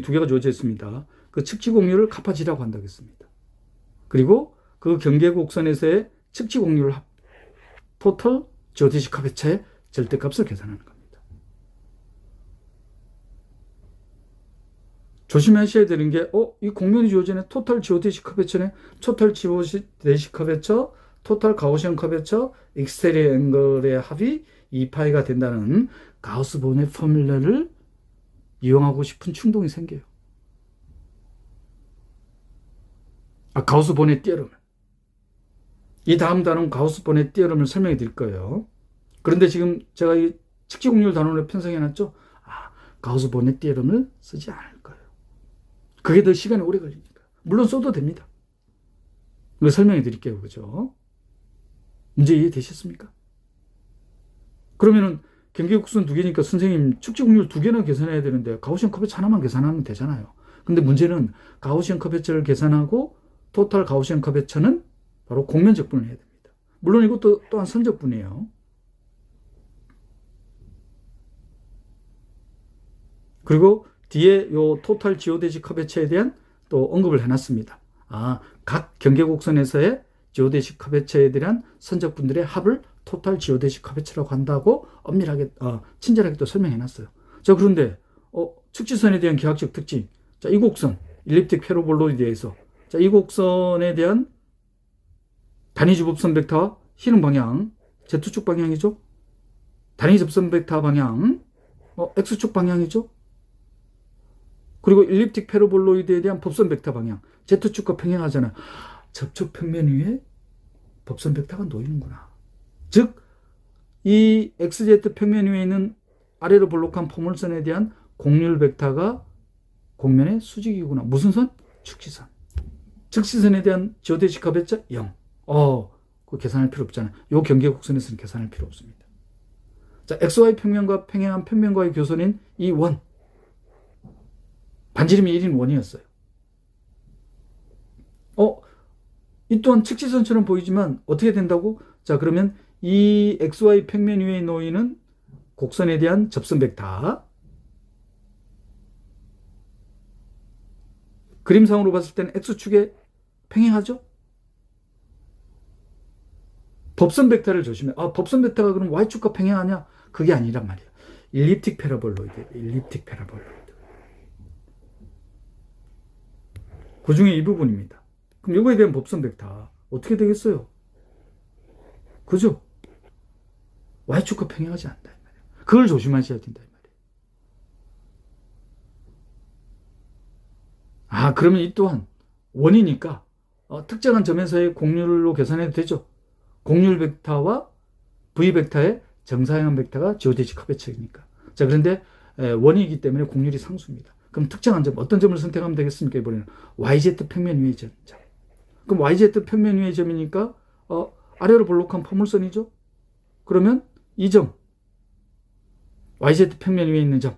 S1: 두 개가 주어져 있습니다. 그 측지공률을 카파지라고 한다고 했습니다. 그리고 그 경계곡선에서의 측지공률 합, 토탈 지오데식 카베차의 절대값을 계산하는 겁니다. 조심하셔야 되는 게, 이 공면이 주어지네. 토탈 지오데식 커베처네. 토탈 지오데식 커베처, 토탈 가우시안 커베처, 익스테리어 앵글의 합이 2파이가 된다는 가우스 보넷 포뮬러를 이용하고 싶은 충동이 생겨요. 가우스 보넷 띠어럼을. 이 다음 단원 가우스 보넷 띠어럼을 설명해 드릴 거예요. 그런데 지금 제가 이 측지공률 단원을 편성해 놨죠. 가우스 보넷 띠어럼을 쓰지 않을 거예요. 그게 더 시간이 오래 걸리니까. 물론 써도 됩니다. 이거 설명해 드릴게요. 그죠? 문제 이해되셨습니까? 그러면은 경계곡선 두 개니까 선생님 측지공률 두 개나 계산해야 되는데 가우시안 커베처 하나만 계산하면 되잖아요. 근데 문제는 가우시안 커베처를 계산하고 토탈 가우시안 커베처는 바로 공면 적분을 해야 됩니다. 물론 이것도 또한 선적분이에요. 그리고 뒤에 요 토탈 지오데식 커베처에 대한 또 언급을 해놨습니다. 각 경계곡선에서의 지오데식 커베처에 대한 선적분들의 합을 토탈 지오데식 커베처라고 한다고 엄밀하게 친절하게 또 설명해놨어요. 자, 그런데 측지선에 대한 기하학적 특징. 자, 이 곡선 일립틱 패러볼로이드에서 이 곡선에 대한 단위 주법선 벡터와 희능 방향 Z축 방향이죠. 단위 접선 벡터 방향 X축 방향이죠. 그리고 일립틱 패러볼로이드에 대한 법선 벡터 방향 Z축과 평행하잖아요. 접촉 평면 위에 법선 벡터가 놓이는구나. 즉, 이 XZ 평면 위에 있는 아래로 볼록한 포물선에 대한 곡률 벡터가 곡면의 수직이구나. 무슨 선? 축지선. 측지선에 대한 지오데식 커베처 0. 그거 계산할 필요 없잖아요. 요 경계곡선에서는 계산할 필요 없습니다. 자, XY 평면과 평행한 평면과의 교선인 이 원. 반지름이 1인 원이었어요. 이 또한 측지선처럼 보이지만 어떻게 된다고? 자, 그러면 이 XY 평면 위에 놓이는 곡선에 대한 접선 벡터. 그림상으로 봤을 때는 X축에 평행하죠? 법선 벡터를 조심해. 법선 벡터가 그럼 Y축과 평행하냐? 그게 아니란 말이에요. 일립틱 패러볼로이드, 일립틱 패러볼로이드. 그 중에 이 부분입니다. 그럼 이거에 대한 법선 벡터 어떻게 되겠어요? 그죠? Y축과 평행하지 않다. 이 말이에요. 그걸 조심하셔야 된다. 이 말이에요. 그러면 이 또한 원이니까 특정한 점에서의 공률로 계산해도 되죠. 공률 벡터와 V 벡터의 정사형한 벡터가 지오데식 커베처이니까. 자, 그런데 원이기 때문에 공률이 상수입니다. 그럼 특정한 점, 어떤 점을 선택하면 되겠습니까? 이번에는 YZ 평면 위의 점. 그럼 YZ 평면 위의 점이니까 아래로 볼록한 포물선이죠. 그러면 이 점, YZ 평면 위에 있는 점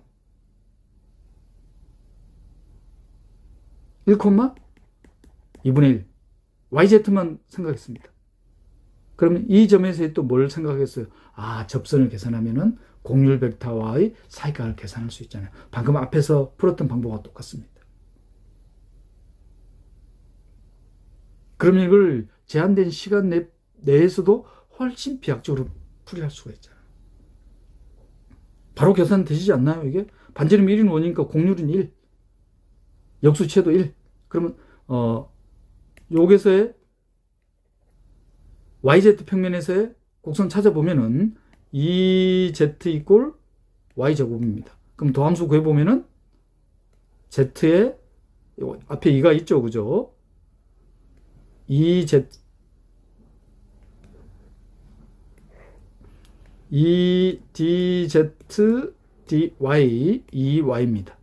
S1: 1,2분의 1 YZ만 생각했습니다. 그러면 이 점에서 또 뭘 생각했어요? 접선을 계산하면은 공률 벡터와의 사이각을 계산할 수 있잖아요. 방금 앞에서 풀었던 방법과 똑같습니다. 그러면 이걸 제한된 시간 내에서도 훨씬 비약적으로 풀이할 수가 있잖아요. 바로 계산되시지 않나요, 이게? 반지름 1인 원이니까 공률은 1. 역수치도 1. 그러면, 여기서의 YZ 평면에서의 곡선 찾아보면은 EZ 이꼴 Y제곱입니다. 그럼 도함수 구해보면은 Z에 앞에 2가 있죠, 그죠? EDZ dy, EY입니다.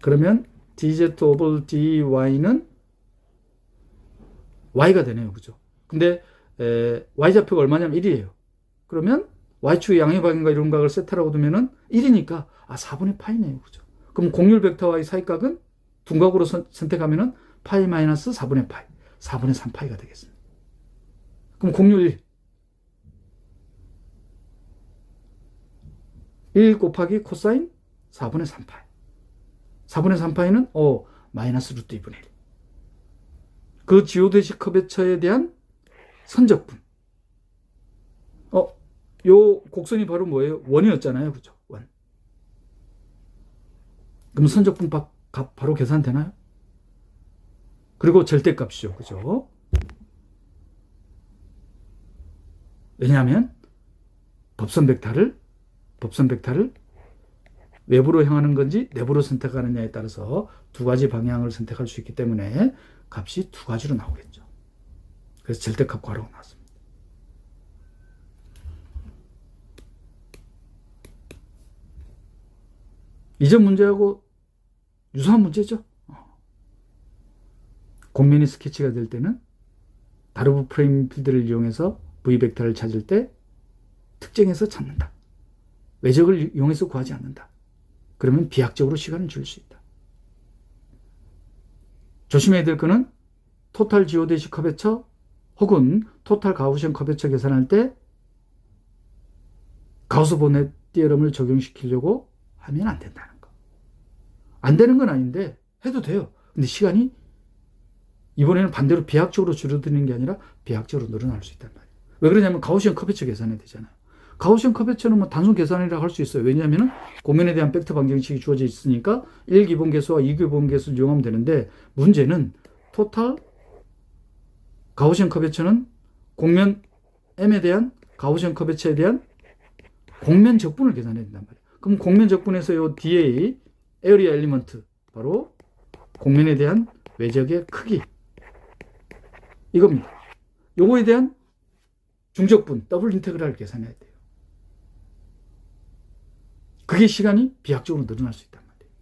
S1: 그러면 dz 오버 dy는 y가 되네요. 그죠? 근데 y좌표가 얼마냐면 1이에요. 그러면 y축의 양의각인가 이런 각을 세타라고 두면은 1이니까 4분의 파이네요. 그죠? 그럼 공률 벡터와의 사이각은 둔각으로 선택하면은 파이 마이너스 4분의 파이, 4분의 3파이가 되겠습니다. 그럼 공률 1 곱하기 코사인 4분의 3파이. 4분의 3파이는 마이너스 루트 2분의 1. 그 지오데식 커베처에 대한 선적분. 요 곡선이 바로 뭐예요? 원이었잖아요. 그죠? 원. 그럼 선적분 값 바로 계산되나요? 그리고 절대값이죠. 그죠? 왜냐하면 법선 벡터를 외부로 향하는 건지 내부로 선택하느냐에 따라서 두 가지 방향을 선택할 수 있기 때문에 값이 두 가지로 나오겠죠. 그래서 절대값 괄호가 나왔습니다. 이전 문제하고 유사한 문제죠. 곡면이 스케치가 될 때는 다르브 프레임 필드를 이용해서 V 벡터를 찾을 때 특정해서 찾는다. 외적을 이용해서 구하지 않는다. 그러면 비약적으로 시간을 줄 수 있다. 조심해야 될 거는 토탈 지오데식 커베처 혹은 토탈 가우시안 커베처 계산할 때 가우스 보넷 티어럼을 적용시키려고 하면 안 된다는 거. 안 되는 건 아닌데 해도 돼요. 근데 시간이 이번에는 반대로 비약적으로 줄어드는 게 아니라 비약적으로 늘어날 수 있단 말이에요. 왜 그러냐면 가우시안 커베처 계산해야 되잖아요. 가우시안 커베처는 뭐 단순 계산이라고 할 수 있어요. 왜냐하면 곡면에 대한 벡터 방정식이 주어져 있으니까 1기본계수와 2기본계수를 이용하면 되는데 문제는 토탈 가우시안 커베처는 곡면 M에 대한 가우시안 커베처에 대한 곡면 적분을 계산해야 된단 말이에요. 그럼 곡면 적분에서 요 DA 에어리아 엘리먼트 바로 곡면에 대한 외적의 크기 이겁니다. 요거에 대한 중적분 더블 인테그랄을 계산해야 돼요. 그게 시간이 비약적으로 늘어날 수 있단 말이에요.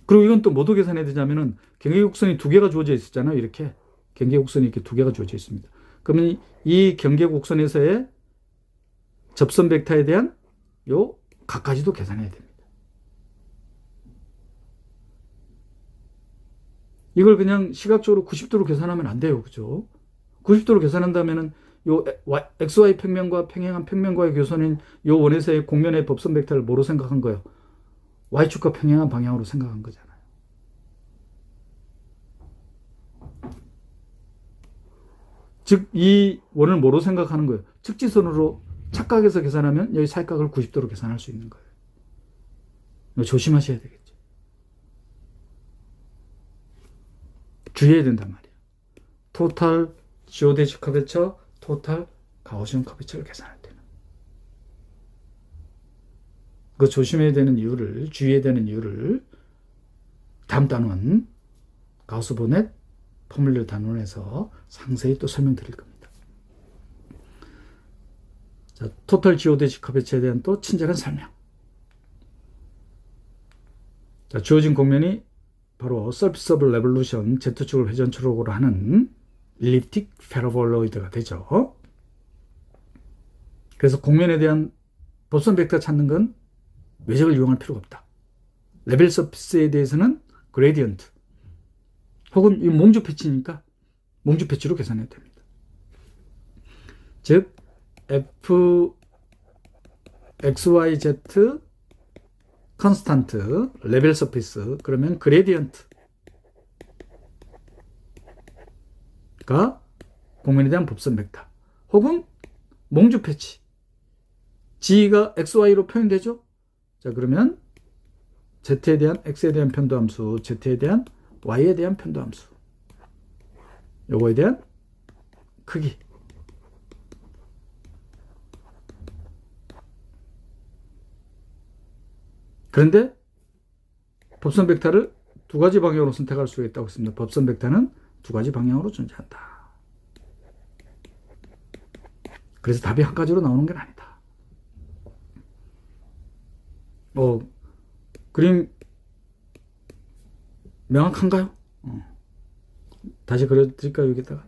S1: 그리고 이건 또 뭐도 계산해야 되냐면은 경계곡선이 두 개가 주어져 있었잖아요. 이렇게 경계곡선이 이렇게 두 개가 주어져 있습니다. 그러면 이 경계곡선에서의 접선 벡터에 대한 요 각까지도 계산해야 됩니다. 이걸 그냥 시각적으로 90도로 계산하면 안 돼요. 그죠? 90도로 계산한다면은 요 XY 평면과 평행한 평면과의 교선인 요 원에서의 공면의 법선 벡터를 뭐로 생각한 거예요? Y축과 평행한 방향으로 생각한 거잖아요. 즉, 이 원을 뭐로 생각하는 거예요? 측지선으로 착각해서 계산하면 여기 살각을 90도로 계산할 수 있는 거예요. 이거 조심하셔야 되겠죠. 주의해야 된단 말이에요. 토탈 지오데시 커베처, 토탈 가우시온 커베처를 계산할 때는. 그 조심해야 되는 이유를, 주의해야 되는 이유를 다음 단원 가우스 보넷 포뮬러 단원에서 상세히 또 설명드릴 겁니다. 자, 토탈 지오데시 커베처에 대한 또 친절한 설명. 자, 주어진 공면이 바로 서피스 오브 레볼루션 Z축을 회전축으로 하는 일립틱 패러볼로이드가 되죠. 그래서 공면에 대한 법선 벡터 찾는 건 외적을 이용할 필요가 없다. 레벨 서피스에 대해서는 그레디언트 혹은 이 몽주 패치니까 몽주 패치로 계산해야 됩니다. 즉 F XYZ 컨스탄트 레벨 서피스 그러면 그레디언트가 공면에 대한 법선 벡터 혹은 몽주 패치 G가 XY로 표현되죠. 자, 그러면 Z에 대한 X에 대한 편도함수, Z에 대한 Y에 대한 편도함수, 요거에 대한 크기. 그런데 법선 벡터를 두 가지 방향으로 선택할 수 있다고 했습니다. 법선 벡터는 두 가지 방향으로 존재한다. 그래서 답이 한 가지로 나오는 건 아니다. 그림 명확한가요? 다시 그려드릴까요? 여기다가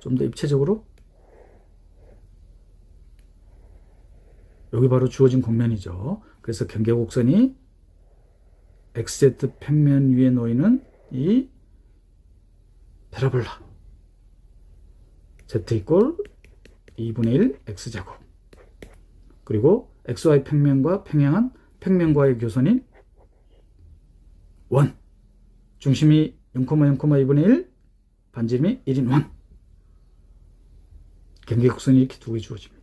S1: 좀 더 입체적으로. 여기 바로 주어진 공면이죠. 그래서 경계곡선이 XZ 평면 위에 놓이는 이 패러볼라 Z 이꼴 2분의 1 X제곱 그리고 XY 평면과 평행한 평면과의 교선인 원 중심이 0,0,2분의 1 반지름이 1인 원 경계곡선이 이렇게 두 개 주어집니다.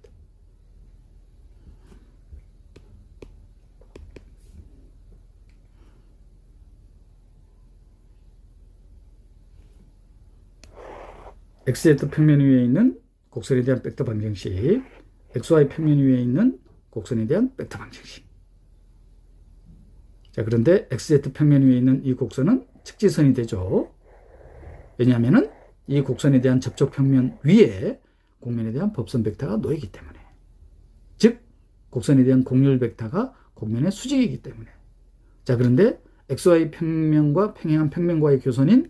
S1: XZ 평면 위에 있는 곡선에 대한 벡터 방정식, XY 평면 위에 있는 곡선에 대한 벡터 방정식. 자, 그런데 XZ 평면 위에 있는 이 곡선은 측지선이 되죠. 왜냐하면 이 곡선에 대한 접촉 평면 위에 공면에 대한 법선 벡터가 놓이기 때문에, 즉 곡선에 대한 공률 벡터가 공면의 수직이기 때문에. 자, 그런데 XY 평면과 평행한 평면과의 교선인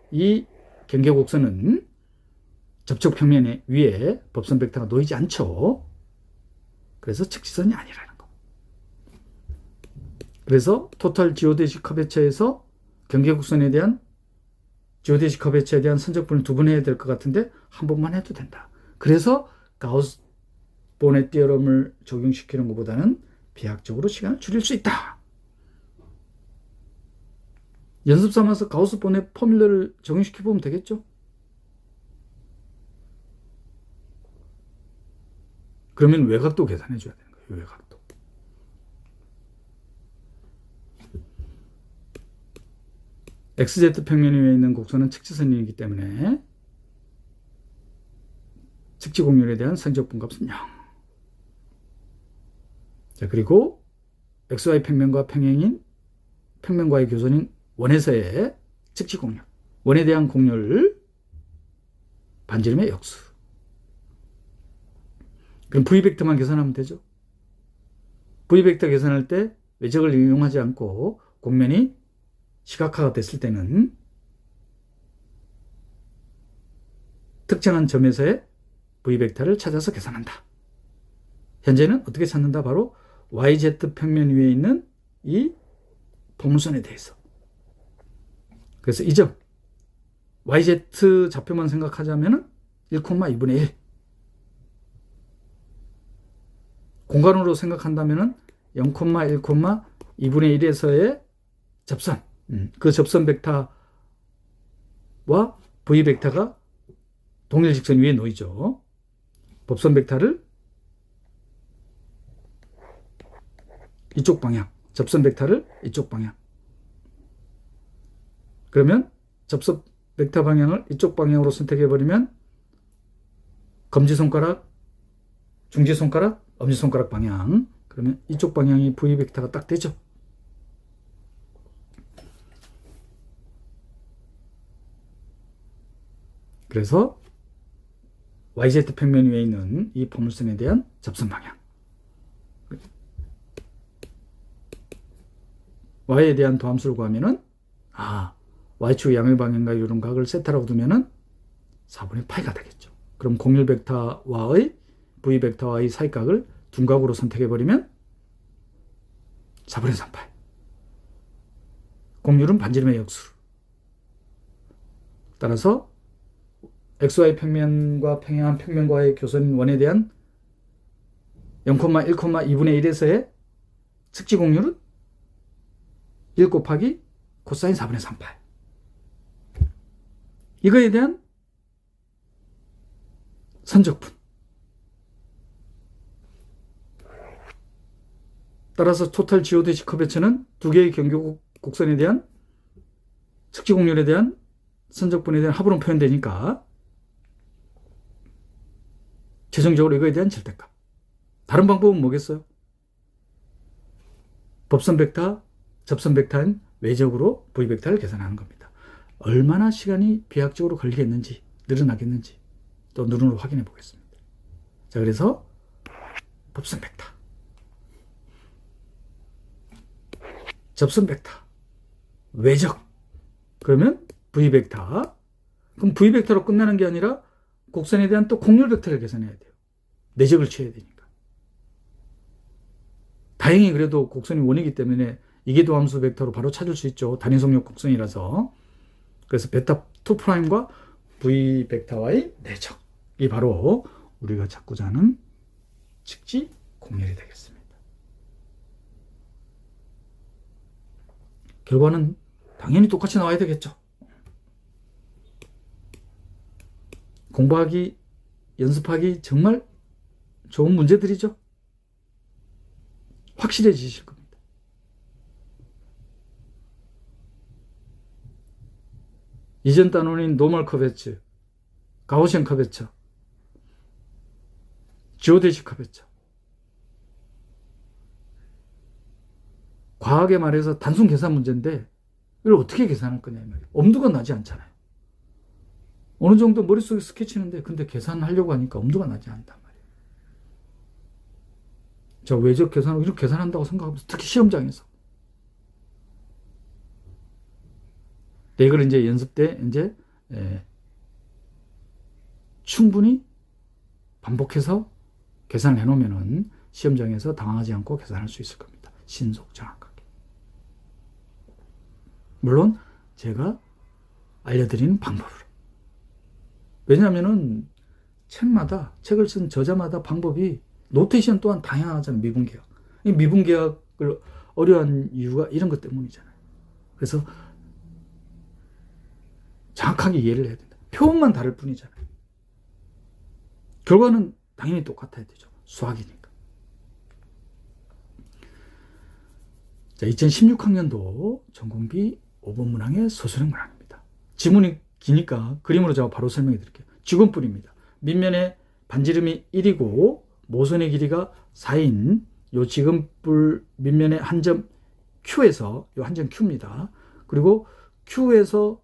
S1: 이 경계곡선은 접촉 평면 위에 법선 벡터가 놓이지 않죠. 그래서 측지선이 아니라는 거. 그래서 토탈 지오데시 커베처에서 경계곡선에 대한 지오데시 커베처에 대한 선적분을 두 번 해야 될 것 같은데 한 번만 해도 된다. 그래서 가우스 보넷 티어럼을 적용시키는 것보다는 비약적으로 시간을 줄일 수 있다. 연습 삼아서 가우스 보넷 포뮬러를 적용시켜 보면 되겠죠. 그러면 외곽도 계산해 줘야 되는 거예요. 외곽도. XZ 평면 위에 있는 곡선은 측지선이기 때문에 측지공률에 대한 성적분 값은 0. 자, 그리고 XY 평면과 평행인 평면과의 교선인 원에서의 측지공률, 원에 대한 공률 반지름의 역수. 그럼 V벡터만 계산하면 되죠. V벡터 계산할 때 외적을 이용하지 않고 공면이 시각화가 됐을 때는 특정한 점에서의 V벡터를 찾아서 계산한다. 현재는 어떻게 찾는다? 바로 YZ 평면 위에 있는 이 포물선에 대해서. 그래서 이 점, YZ 좌표만 생각하자면은 1,2분의 1. 공간으로 생각한다면은 0,1,2분의 1에서의 접선. 그 접선 벡터와 V 벡터가 동일 직선 위에 놓이죠. 법선 벡터를 이쪽 방향, 접선 벡터를 이쪽 방향. 그러면 접선 벡터 방향을 이쪽 방향으로 선택해버리면 검지손가락, 중지손가락, 엄지손가락 방향. 그러면 이쪽 방향이 V 벡터가 딱 되죠. 그래서 YZ 평면 위에 있는 이 포물선에 대한 접선 방향. Y에 대한 도함수를 구하면은, Y축 양의 방향과 이런 각을 세타라고 두면은 4분의 파이가 되겠죠. 그럼 공률 벡터와의 V 벡터와의 사이각을 둔각으로 선택해버리면 4분의 3파이. 공률은 반지름의 역수. 따라서 XY 평면과 평행한 평면과의 교선인 원에 대한 0,1,2분의 1에서의 측지 공률은 1 곱하기 코사인 4분의 3파이. 이거에 대한 선적분. 따라서 토탈 지오데시 커베처는 두 개의 경교 곡선에 대한 측지 공률에 대한 선적분에 대한 합으로 표현되니까 최종적으로 이거에 대한 절대값. 다른 방법은 뭐겠어요? 법선 벡터, 접선 벡터인 외적으로 V 벡터를 계산하는 겁니다. 얼마나 시간이 비약적으로 걸리겠는지, 늘어나겠는지 또 눈으로 확인해 보겠습니다. 자, 그래서 법선 벡터, 접선 벡터, 외적. 그러면 V 벡터. 그럼 V 벡터로 끝나는 게 아니라 곡선에 대한 또 공률 벡터를 계산해야 돼요. 내적을 취해야 되니까. 다행히 그래도 곡선이 원이기 때문에 이계도함수 벡터로 바로 찾을 수 있죠. 단위속력 곡선이라서. 그래서 베타 2'과 V 벡터와의 내적이 바로 우리가 찾고자 하는 측지 공률이 되겠습니다. 결과는 당연히 똑같이 나와야 되겠죠. 공부하기, 연습하기 정말 좋은 문제들이죠. 확실해지실 겁니다. 이전 단원인 노멀 커베처, 가우시안 커베처, 지오데시 커베처. 과하게 말해서 단순 계산 문제인데 이걸 어떻게 계산할 거냐 이 말이에요. 엄두가 나지 않잖아요. 어느 정도 머릿속에 스케치는데 근데 계산하려고 하니까 엄두가 나지 않단 말이에요. 자, 외적 계산을 이렇게 계산한다고 생각하면서 특히 시험장에서. 네, 이걸 이제 연습 때 이제 충분히 반복해서 계산을 해놓으면은 시험장에서 당황하지 않고 계산할 수 있을 겁니다. 신속 정확하게. 물론 제가 알려드리는 방법으로. 왜냐하면은 책을 쓴 저자마다 방법이 노테이션 또한 다양하잖아요. 미분계약. 이 미분계약을 어려운 이유가 이런 것 때문이잖아요. 그래서 정확하게 이해를 해야 된다. 표현만 다를 뿐이잖아요. 결과는 당연히 똑같아야 되죠. 수학이니까. 자, 2016학년도 전공비 5번 문항의 서술형 문항입니다. 지문이 기니까 그림으로 제가 바로 설명해 드릴게요. 직원뿔입니다. 밑면에 반지름이 1이고 모선의 길이가 4인 요 직원뿔 밑면에 한 점 Q에서 요 한 점 Q입니다. 그리고 Q에서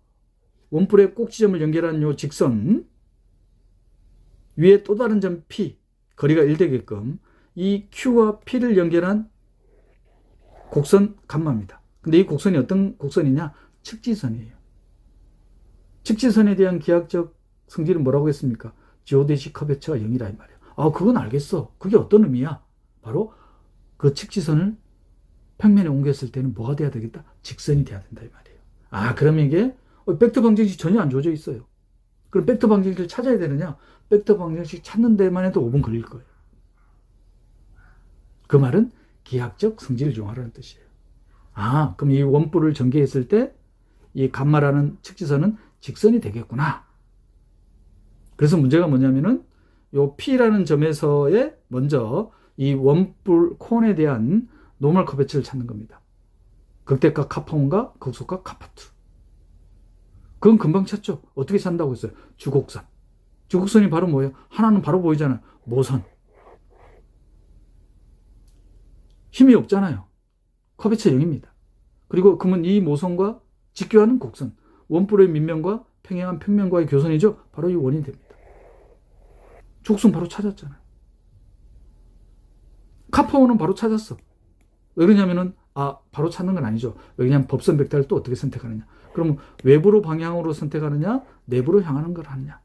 S1: 원뿔의 꼭지점을 연결한 요 직선 위에 또 다른 점 P 거리가 1 되게끔 이 Q와 P를 연결한 곡선 감마입니다. 근데 이 곡선이 어떤 곡선이냐? 측지선이에요. 측지선에 대한 기하학적 성질은 뭐라고 했습니까? 지오데시 커베처가 0이라 이 말이에요. 그건 알겠어. 그게 어떤 의미야? 바로 그 측지선을 평면에 옮겼을 때는 뭐가 돼야 되겠다? 직선이 돼야 된다 이 말이에요. 그러면 이게 벡터 방정식 전혀 안 주어져 있어요. 그럼 벡터 방정식을 찾아야 되느냐? 벡터 방정식 찾는 데만 해도 5분 걸릴 거예요. 그 말은 기하학적 성질을 이용하라는 뜻이에요. 아, 그럼 이 원뿔을 전개했을 때 이 감마라는 측지선은 직선이 되겠구나. 그래서 문제가 뭐냐면은 요 P라는 점에서의 먼저 이 원뿔 콘에 대한 노멀 커베처를 찾는 겁니다. 극대각 카파1과 극소각 카파2. 그건 금방 찾죠. 어떻게 찾는다고 했어요? 주곡선. 주곡선이 바로 뭐예요? 하나는 바로 보이잖아요. 모선. 힘이 없잖아요. 커베처 0입니다. 그리고 그러면 이 모선과 직교하는 곡선. 원뿔의 밑면과 평행한 평면과의 교선이죠. 바로 이 원이 됩니다. 주곡선 바로 찾았잖아요. 카파1은 바로 찾았어. 왜 그러냐면은 바로 찾는 건 아니죠. 왜냐하면 법선 벡터를 또 어떻게 선택하느냐. 그럼 외부로 방향으로 선택하느냐, 내부로 향하는 걸 하느냐.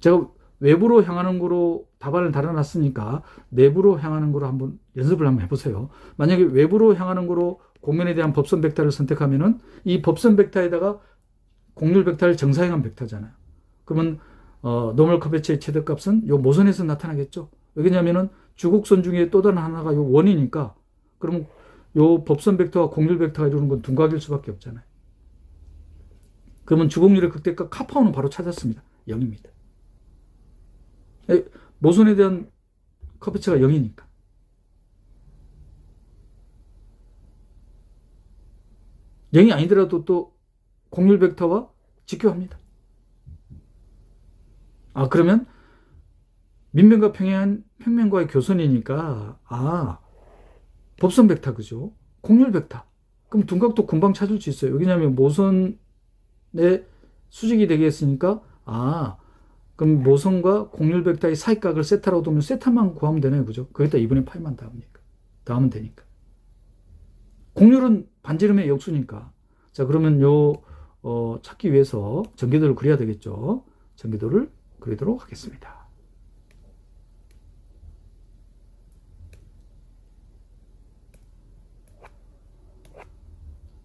S1: 제가 외부로 향하는 거로 답안을 달아놨으니까 내부로 향하는 거로 한번 연습을 한번 해보세요. 만약에 외부로 향하는 거로 곡면에 대한 법선 벡터를 선택하면은 이 법선 벡터에다가 곡률 벡터를 정사행한 벡터잖아요. 그러면 노멀 커베처의 최대값은 요 모선에서 나타나겠죠. 왜냐면은 주곡선 중에 또 다른 하나가 요 원이니까 그러면 요 법선 벡터와 곡률 벡터가 이루는 건 둔각일 수밖에 없잖아요. 그러면 주곡률의 극대값 카파1은 바로 찾았습니다. 0입니다. 모선에 대한 커베처가 0이니까. 영이 아니더라도 또 곡률 벡터와 직교합니다. 그러면 밑면과 평면과의 교선이니까 법선 벡터 그죠? 곡률 벡터. 그럼 둔각도 금방 찾을 수 있어요. 왜냐하면 모선의 수직이 되겠으니까 그럼 모선과 곡률 벡터의 사이각을 세타라고 두면 세타만 구하면 되네요. 그죠? 거기다 2분의 파이만 더하면 되니까. 곡률은 반지름의 역수니까. 자, 그러면 찾기 위해서 전개도를 그려야 되겠죠. 전개도를 그리도록 하겠습니다.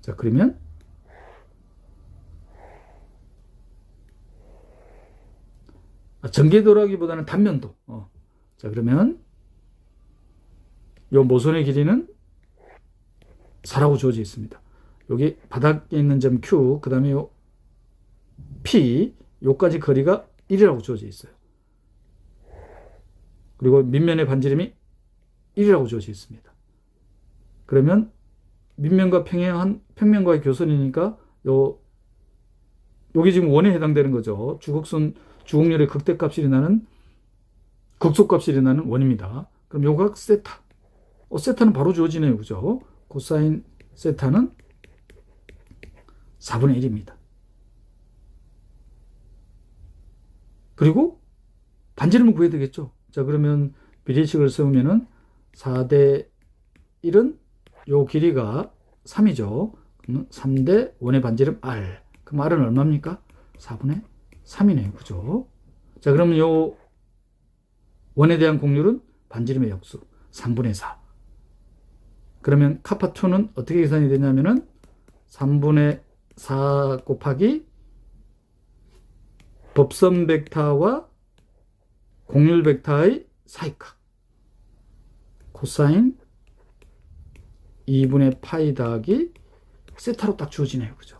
S1: 자, 그러면 전개도라기보다는 단면도. 자, 그러면 요 모선의 길이는 4라고 주어져 있습니다. 여기 바닥에 있는 점 Q, 그 다음에 요 P, 요까지 거리가 1이라고 주어져 있어요. 그리고 밑면의 반지름이 1이라고 주어져 있습니다. 그러면 밑면과 평행한 평면과의 교선이니까 여기 지금 원에 해당되는 거죠. 주곡률의 극대값이 일어나는 극소값이 일어나는 원입니다. 그럼 요각 세타. 세타는 바로 주어지네요. 그죠? 코사인 세타는 4분의 1입니다. 그리고 반지름을 구해야 되겠죠. 자, 그러면 비례식을 세우면은 4대 1은 요 길이가 3이죠. 그러면 3대 원의 반지름 R. 그럼 R은 얼마입니까? 4분의 3이네요. 그죠? 자, 그러면 요 원에 대한 곡률은 반지름의 역수 3분의 4. 그러면 카파2는 어떻게 계산이 되냐면은 3분의 4 곱하기 법선 벡터와 곡률 벡터의 사이각 코사인 2분의 파이 더하기 세타로 딱 주어지네요. 그죠?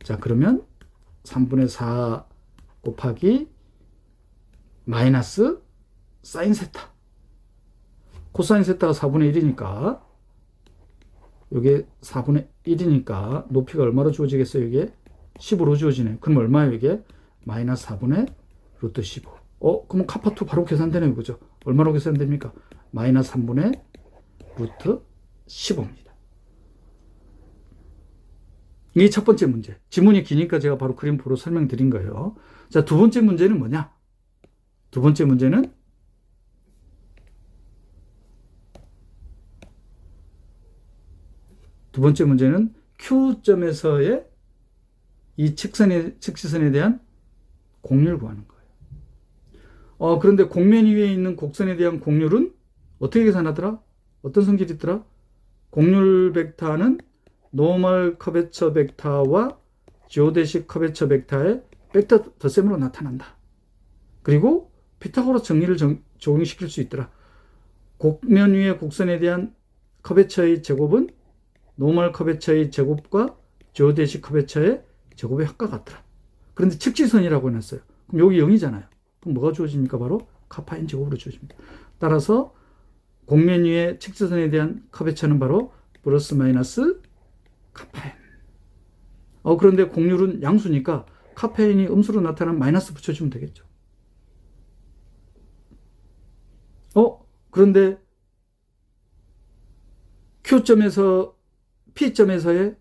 S1: 자, 그러면 3분의 4 곱하기 마이너스 사인 세타. 코사인 세타가 4분의 1이니까 이게 4분의 1이니까 높이가 얼마로 주어지겠어요? 이게 15로 주어지네요. 그럼 얼마예요? 이게 마이너스 4분의 루트 15. 그러면 카파2 바로 계산되네요. 그죠? 얼마로 계산됩니까? 마이너스 3분의 루트 15입니다. 이게 첫 번째 문제. 지문이 기니까 제가 바로 그림표로 설명드린 거예요. 자, 두 번째 문제는 뭐냐? 두 번째 문제는 Q점에서의 이 측지선에 대한 곡률 구하는 거예요. 그런데 곡면 위에 있는 곡선에 대한 곡률은 어떻게 계산하더라? 어떤 성질이 있더라? 곡률 벡터는 노멀 커베처 벡터와 지오데식 커베처 벡터의 벡터 덧셈으로 나타난다. 그리고 피타고라스 정리를 적용시킬 수 있더라. 곡면 위의 곡선에 대한 커베처의 제곱은 노멀 커베처의 제곱과 지오데식 커베처의 제곱의 합과 같더라. 그런데 측지선이라고 해놨어요. 그럼 여기 0이잖아요. 그럼 뭐가 주어집니까? 바로 카파인 제곱으로 주어집니다. 따라서 곡면 위의 측지선에 대한 커베처는 바로 플러스 마이너스 카파인. 그런데 곡률은 양수니까 카파인이 음수로 나타나면 마이너스 붙여주면 되겠죠. 그런데 Q점에서 P점에서의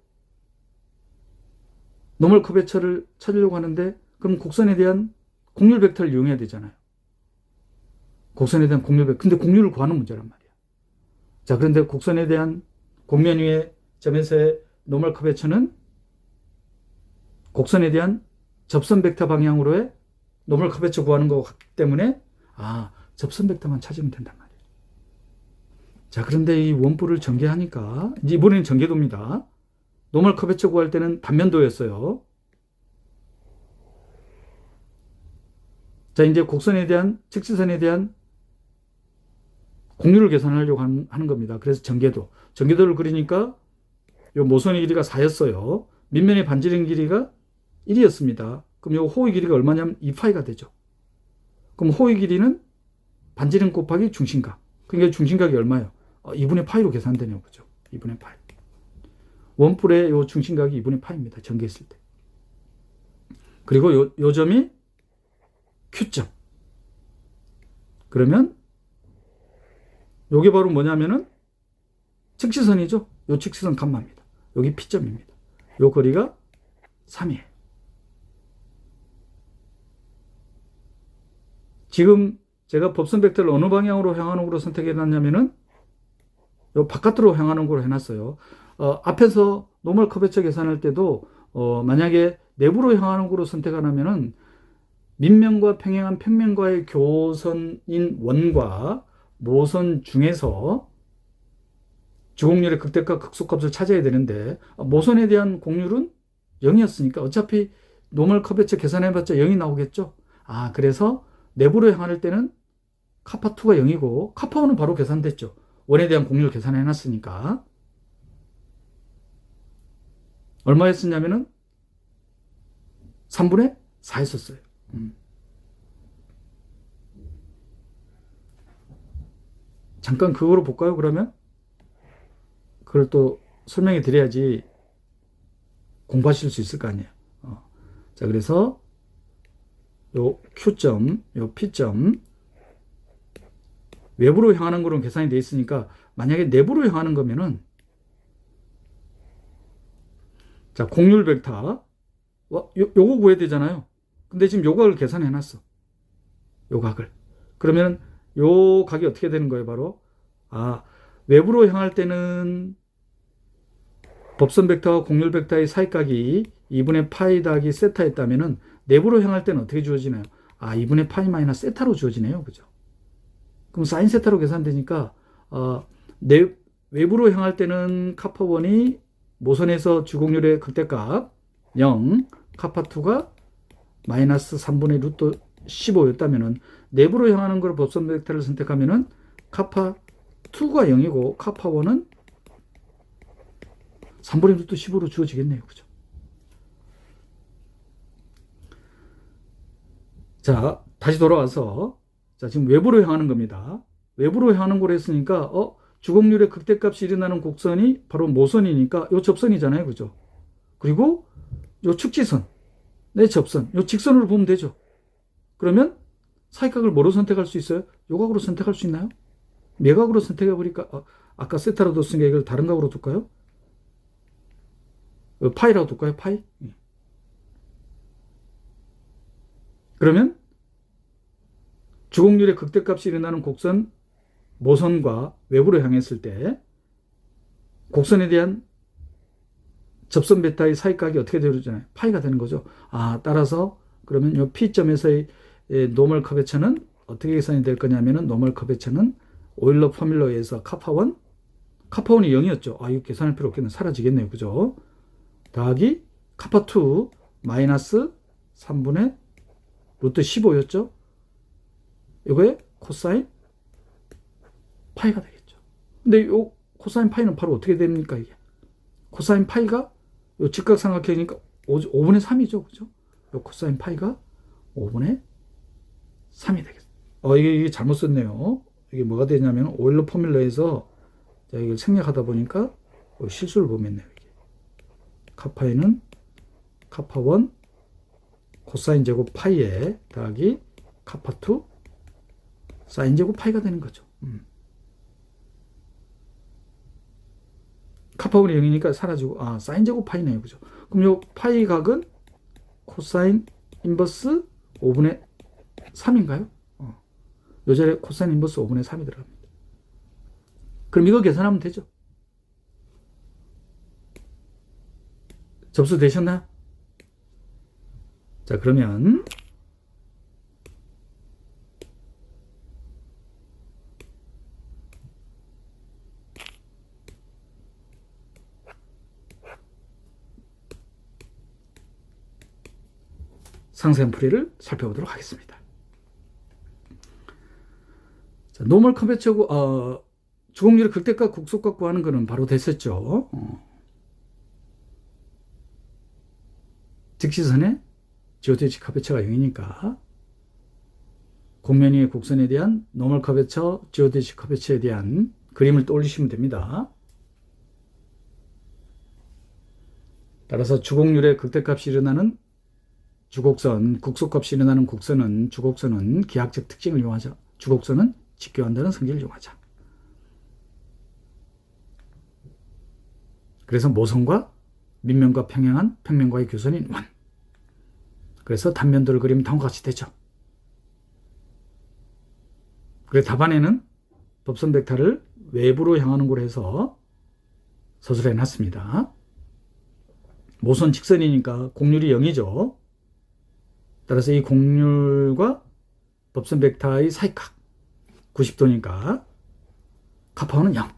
S1: 노멀 커베처를 찾으려고 하는데 그럼 곡선에 대한 곡률 벡터를 이용해야 되잖아요. 곡선에 대한 곡률 벡터. 근데 곡률을 구하는 문제란 말이야. 자, 그런데 곡선에 대한 곡면 위의 점에서의 노멀 커베처는 곡선에 대한 접선 벡터 방향으로의 노멀 커베처 구하는 것 같기 때문에 접선 벡터만 찾으면 된단 말이에요. 자, 그런데 이 원뿔을 전개하니까 이번에는 전개도입니다. 노멀 커베처 구할 때는 단면도였어요. 자, 이제 곡선에 대한 측지선에 대한 곡률을 계산하려고 하는 겁니다. 그래서 전개도를 그리니까 요 모선의 길이가 4였어요. 밑면의 반지름 길이가 1이었습니다. 그럼 요 호의 길이가 얼마냐면 2파이가 되죠. 그럼 호의 길이는 반지름 곱하기 중심각. 그러니까 중심각이 얼마예요? 2분의 파이로 계산되냐고 보죠. 2분의 파이. 원뿔의 요 중심각이 2분의 파이입니다. 전개했을 때. 그리고 요 점이 Q점. 그러면 요게 바로 뭐냐면은 측지선이죠. 요 측지선 감마입니다. 여기 P점입니다. 요 거리가 3이에요. 지금 제가 법선 벡터를 어느 방향으로 향하는 거로 선택해 놨냐면은 요 바깥으로 향하는 거로 해놨어요. 앞에서 노멀 커베처 계산할 때도 만약에 내부로 향하는 거로 선택하면은 밑면과 평행한 평면과의 교선인 원과 모선 중에서 주곡률의 극대값 극소값을 찾아야 되는데 모선에 대한 곡률은 0이었으니까 어차피 노멀 커베처 계산해봤자 0이 나오겠죠. 그래서 내부로 향할 때는 카파2가 0이고 카파1은 바로 계산됐죠. 원에 대한 곡률 계산해놨으니까. 얼마였었냐면은 3분의 4 했었어요. 잠깐 그거로 볼까요? 그러면 그걸 또 설명해 드려야지 공부하실 수 있을 거 아니에요. 자, 그래서 요 Q점, 요 P점 외부로 향하는 거로 계산이 되어 있으니까 만약에 내부로 향하는 거면은 자, 곡률 벡터 요거 구해야 되잖아요. 근데 지금 요 각을 계산해 놨어. 요 각을. 그러면 요 각이 어떻게 되는 거예요? 바로 외부로 향할 때는 법선 벡터와 곡률 벡터의 사이각이 2분의 파이 더하기 세타였다면은 내부로 향할 때는 어떻게 주어지나요? 2분의 파이 마이너스 세타로 주어지네요. 그죠? 그럼 사인 세타로 계산되니까 외부로 향할 때는 카파1이 모선에서 주곡률의 극대값 0, 카파2가 마이너스 3분의 루트 15였다면은 내부로 향하는 걸 법선 벡터를 선택하면은 카파2가 0이고 카파1은 3분의 루트 15로 주어지겠네요. 그죠? 자, 다시 돌아와서 지금 외부로 향하는 겁니다. 외부로 향하는 걸 했으니까 주곡률의 극대값이 일어나는 곡선이 바로 모선이니까 요 접선이잖아요. 그죠? 그리고 요 축지선, 내 접선, 요 직선으로 보면 되죠. 그러면 사이각을 뭐로 선택할 수 있어요? 요 각으로 선택할 수 있나요? 매각으로 선택해 보니까 아까 세타로 뒀으니까 이걸 다른 각으로 둘까요? 파이라고 둘까요? 파이? 그러면 주곡률의 극대값이 일어나는 곡선 모선과 외부로 향했을 때 곡선에 대한 접선 베타의 사이각이 어떻게 되어지나요? 파이가 되는 거죠. 따라서 그러면 이 P점에서의 노멀 커베처는 어떻게 계산이 될 거냐면은 노멀 커베처는 오일러 포뮬러에 의해서 카파1이 0이었죠. 이거 계산할 필요 없겠네. 사라지겠네요. 그죠? 더하기 카파2 마이너스 3분의 루트 15였죠. 이거에 코사인 파이가 되겠죠. 근데 요 코사인 파이는 바로 어떻게 됩니까? 이게 코사인 파이가 요 직각삼각형이니까 5분의 3이죠. 그죠? 요 코사인 파이가 5분의 3이 되겠죠. 이게 잘못 썼네요. 이게 뭐가 되냐면 오일러 포뮬러에서 제가 이걸 생략하다 보니까 실수를 범했네요. 이게. 카파이는 카파1 코사인 제곱 파이에 더하기 카파2 사인 제곱 파이가 되는 거죠. 카파1이 0이니까 사라지고 사인 제곱 파이네요. 그죠? 그럼 요 파이 각은 코사인 인버스 5분의 3인가요? 요 자리에 코사인 인버스 5분의 3이 들어갑니다. 그럼 이거 계산하면 되죠. 접수되셨나요? 자, 그러면 상세한 풀이를 살펴보도록 하겠습니다. 자, 노멀 커베처고 주곡률의 극대값 국소값 구하는 거는 바로 됐었죠. 직시선에 지오테치 커베처가 0이니까 곡면 위의 곡선에 대한 노멀 커베처, 지오테치 커베처에 대한 그림을 떠올리시면 됩니다. 따라서 주곡률의 극대값이 일어나는 주곡선, 국소값이 일어나는 곡선은 주곡선은 기하학적 특징을 이용하자. 주곡선은 직교한다는 성질을 이용하자. 그래서 모선과 밑면과 평행한 평면과의 교선인 원. 그래서 단면도를 그리면 다음과 같이 되죠. 그래서 답안에는 법선 벡터를 외부로 향하는 곳으로 해서 서술해 놨습니다. 모선 직선이니까 곡률이 0이죠. 따라서 이 곡률과 법선 벡터의 사이각 90도니까 카파1은 0.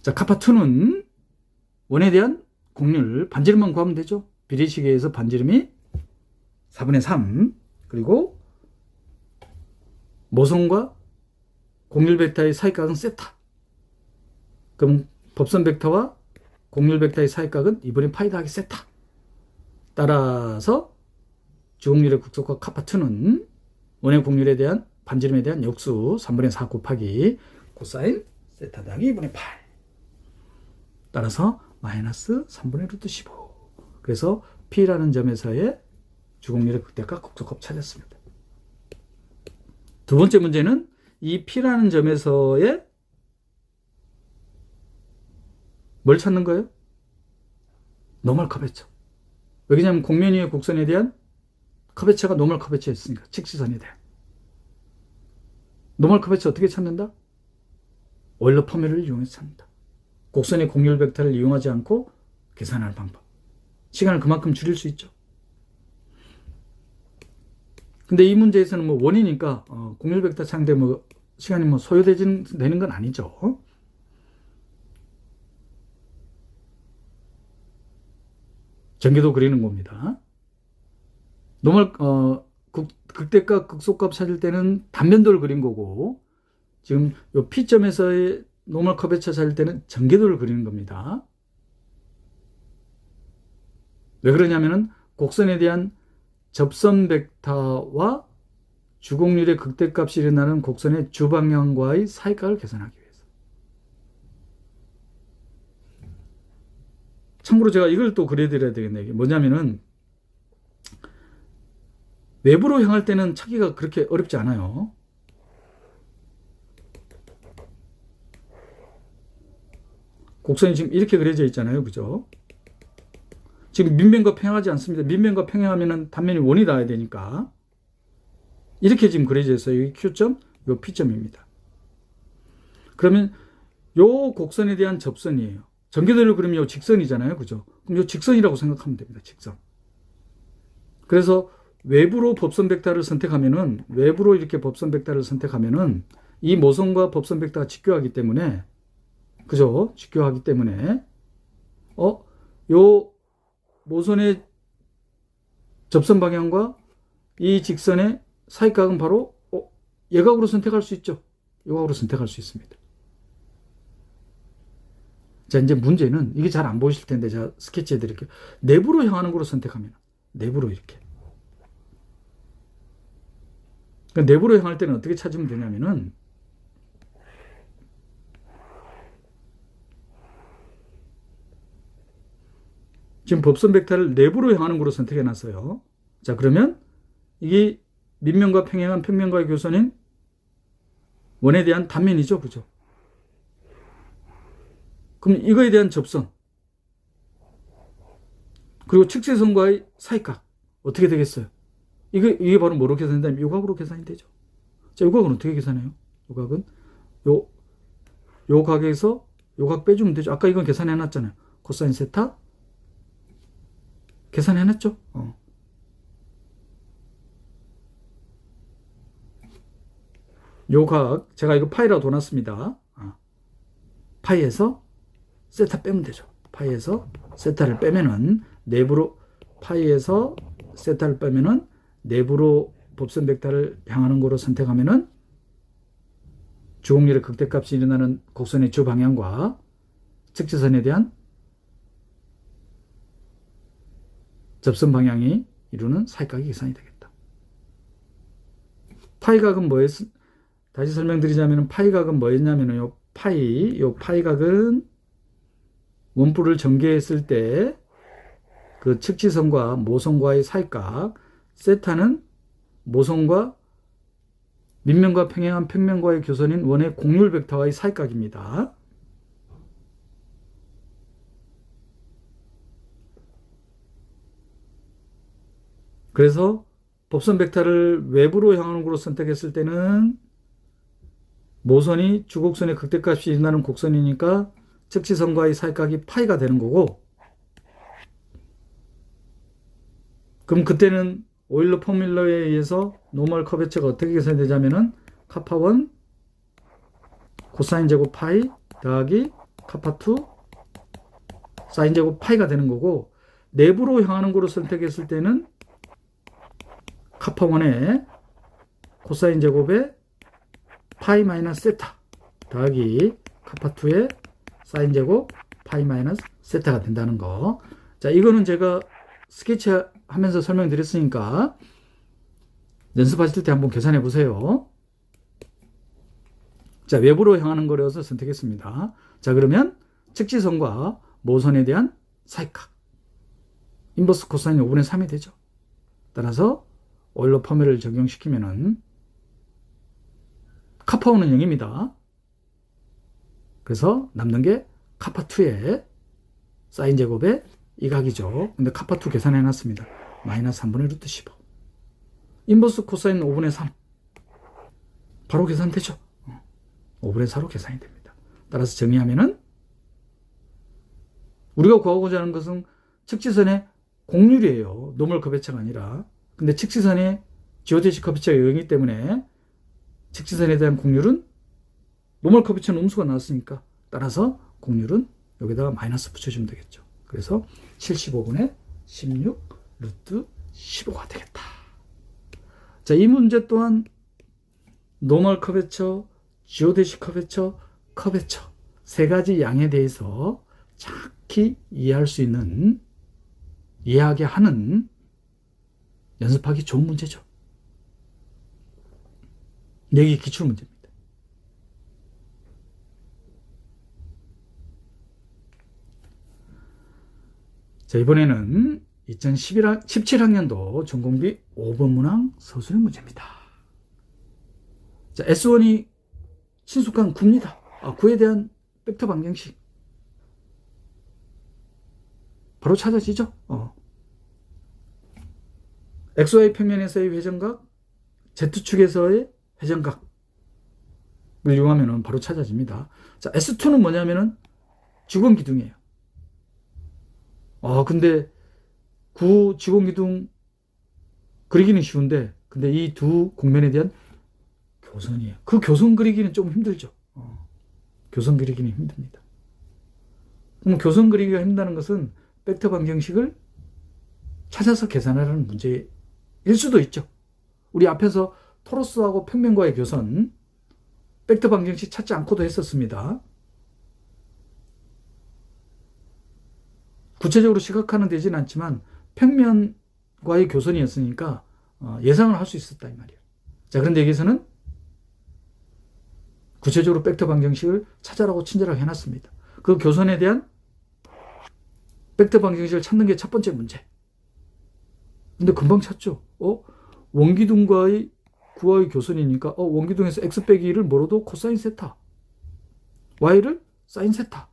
S1: 자, 카파2는 원에 대한 곡률 반지름만 구하면 되죠. 비례시계에서 반지름이 4분의 3 그리고 모선과 곡률 벡터의 사이각은 세타. 그럼 법선 벡터와 곡률 벡터의 사이각은 2분의 파이 더하기 세타. 따라서 주곡률의 국소값 카파2는 원의 곡률에 대한 반지름에 대한 역수 3분의 4 곱하기 코사인 세타 더하기 2분의 8. 따라서 마이너스 3분의 루트 15. 그래서 P라는 점에서의 주곡률의 극대값 국소값 찾았습니다. 두 번째 문제는 이 P라는 점에서의 뭘 찾는 거예요? 노멀 커베처. 왜냐하면 곡면 위의 곡선에 대한 커베처가 노멀 커베처였으니까 직시선에 대한. 노멀 커베처 어떻게 찾는다? 오일러 포뮬러를 이용해서 찾는다. 곡선의 곡률 벡터를 이용하지 않고 계산하는 방법. 시간을 그만큼 줄일 수 있죠. 근데 이 문제에서는 원이니까 곡률 벡터 상대 시간이 소요되는 건 아니죠. 전개도 그리는 겁니다. 노멀 극대값 극소값 찾을 때는 단면도를 그린 거고 지금 요 P점에서의 노멀 커베처 찾을 때는 전개도를 그리는 겁니다. 왜 그러냐면은 곡선에 대한 접선 벡터와 주곡률의 극대값이 일어나는 곡선의 주방향과의 사이각을 계산하기 위해서. 참고로 제가 이걸 또 그려드려야 되겠네요. 이게 뭐냐면은 외부로 향할 때는 찾기가 그렇게 어렵지 않아요. 곡선이 지금 이렇게 그려져 있잖아요. 그죠? 지금 밑면과 평행하지 않습니다. 밑면과 평행하면은 단면이 원이 닿아야 되니까. 이렇게 지금 그려져 있어요. 여기 Q점, 요 P점입니다. 그러면 요 곡선에 대한 접선이에요. 전개도를 그리면 요 직선이잖아요. 그죠? 그럼 요 직선이라고 생각하면 됩니다. 직선. 그래서 외부로 법선 벡터를 선택하면은, 외부로 이렇게 법선 벡터를 선택하면은 이 모선과 법선 벡터가 직교하기 때문에, 그죠? 직교하기 때문에, 요 모선의 접선 방향과 이 직선의 사이각은 바로 예각으로 선택할 수 있죠. 요각으로 선택할 수 있습니다. 자, 이제 문제는 이게 잘 안 보이실 텐데 제가 스케치해 드릴게요. 내부로 향하는 거로 선택하면 내부로 이렇게. 그러니까 내부로 향할 때는 어떻게 찾으면 되냐면은 지금 법선 벡터를 내부로 향하는 거로 선택해 놨어요. 자, 그러면 이게 밑면과 평행한 평면과의 교선인 원에 대한 단면이죠. 그죠? 그럼 이거에 대한 접선 그리고 측지선과의 사이각 어떻게 되겠어요? 이게 바로 뭐로 계산된다면 요각으로 계산이 되죠. 자, 요각은 어떻게 계산해요? 요각은 요 각에서 요각 빼주면 되죠. 아까 이건 계산해 놨잖아요. 코사인 세타 계산해 놨죠. 요각 제가 이거 파이라고 둬놨습니다. 파이에서 세타 빼면 되죠. 파이에서 세타를 빼면은 내부로 파이에서 세타를 빼면은 내부로 법선 벡터를 향하는 거로 선택하면은 주곡률의 극대값이 일어나는 곡선의 주 방향과 측지선에 대한 접선 방향이 이루는 사이각이 계산이 되겠다. 파이각은 뭐였? 다시 설명드리자면 파이각은 뭐였냐면은 요 파이각은 원뿔을 전개했을 때 그 측지선과 모선과의 사이각, 세타는 모선과 밑면과 평행한 평면과의 교선인 원의 곡률 벡터와의 사이각입니다. 그래서 법선 벡터를 외부로 향하는 거로 선택했을 때는 모선이 주곡선의 극대값이 일어나는 곡선이니까 측지선과의 사이각이 파이가 되는 거고, 그럼 그때는 오일러 포뮬러에 의해서 노멀 커베처가 어떻게 계산이 되자면은 카파1 코사인 제곱 파이 더하기 카파2 사인 제곱 파이가 되는 거고, 내부로 향하는 거로 선택했을 때는 카파1의 코사인 제곱에 파이 마이너스 세타 더하기 카파2의 사인 제곱 파이 마이너스 세타가 된다는 거. 자, 이거는 제가 스케치 하면서 설명드렸으니까 연습하실 때 한번 계산해 보세요. 자, 외부로 향하는 거라서 선택했습니다. 자, 그러면 측지선과 모선에 대한 사이각 인버스 코사인 5분의 3이 되죠. 따라서 오일러 포뮬을 적용시키면은 카파1은 0입니다. 그래서 남는 게 카파2의 사인 제곱의 이 각이죠. 근데 카파2 계산해 놨습니다. 마이너스 3분의 루트 15. 인버스 코사인 5분의 3. 바로 계산되죠. 5분의 4로 계산이 됩니다. 따라서 정리하면은 우리가 구하고자 하는 것은 측지선의 곡률이에요. 노멀 커베처가 아니라. 근데 측지선의 지오데시 커베처가 0이기 때문에 측지선에 대한 곡률은 노멀 커베처는 음수가 나왔으니까 따라서 곡률은 여기다가 마이너스 붙여주면 되겠죠. 그래서 75분의 16 루트 15가 되겠다. 자, 이 문제 또한 노멀 커베처, 지오데시 커베처, 커베처 세 가지 양에 대해서 정확히 이해할 수 있는, 이해하게 하는 연습하기 좋은 문제죠. 여기 기출 문제입니다. 자, 이번에는 2017학년도 전공비 5번 문항 서술형 문제입니다. 자, S1이 친숙한 구입니다. 구에 대한 벡터 방정식 바로 찾아지죠. XY 평면에서의 회전각, Z축에서의 회전각을 이용하면 바로 찾아집니다. 자, S2는 뭐냐면은 주공기둥이에요. 근데 구 지공기둥 그리기는 쉬운데, 근데 이 두 공면에 대한 교선이에요. 그 교선 그리기는 좀 힘들죠. 교선 그리기는 힘듭니다. 그럼 교선 그리기가 힘든다는 것은 벡터 방정식을 찾아서 계산하라는 문제일 수도 있죠. 우리 앞에서 토로스하고 평면과의 교선, 벡터 방정식 찾지 않고도 했었습니다. 구체적으로 시각화는 되진 않지만 평면과의 교선이었으니까 예상을 할 수 있었다 이 말이에요. 자, 그런데 여기서는 구체적으로 벡터 방정식을 찾아라고 친절하게 해놨습니다. 그 교선에 대한 벡터 방정식을 찾는 게 첫 번째 문제. 근데 금방 찾죠. 원기둥과의 구와의 교선이니까 원기둥에서 x 빼기 1을 뭐로도 코사인 세타, y를 사인 세타.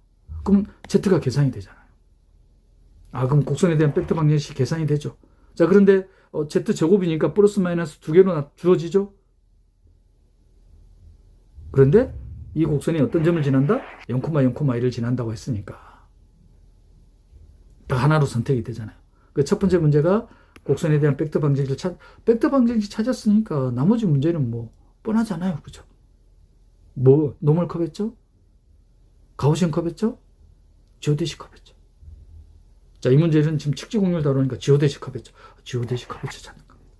S1: 그럼 z가 계산이 되잖아요. 그럼 곡선에 대한 벡터 방정식 계산이 되죠. 자, 그런데 z 제곱이니까 플러스 마이너스 두 개로 주어지죠. 그런데 이 곡선이 어떤 점을 지난다? 0,0,1을 지난다고 했으니까 딱 하나로 선택이 되잖아요. 그 첫 번째 문제가 곡선에 대한 벡터 방정식을 벡터 방정식 찾았으니까 나머지 문제는 뭐 뻔하잖아요. 그죠? 뭐 노멀 컵했죠? 가우시언 컵했죠? 지오데시 컵했죠? 자, 이 문제는 지금 측지 공률 다루니까 지오데시 컵했죠? 지오데시 컵했죠 찾는 겁니다.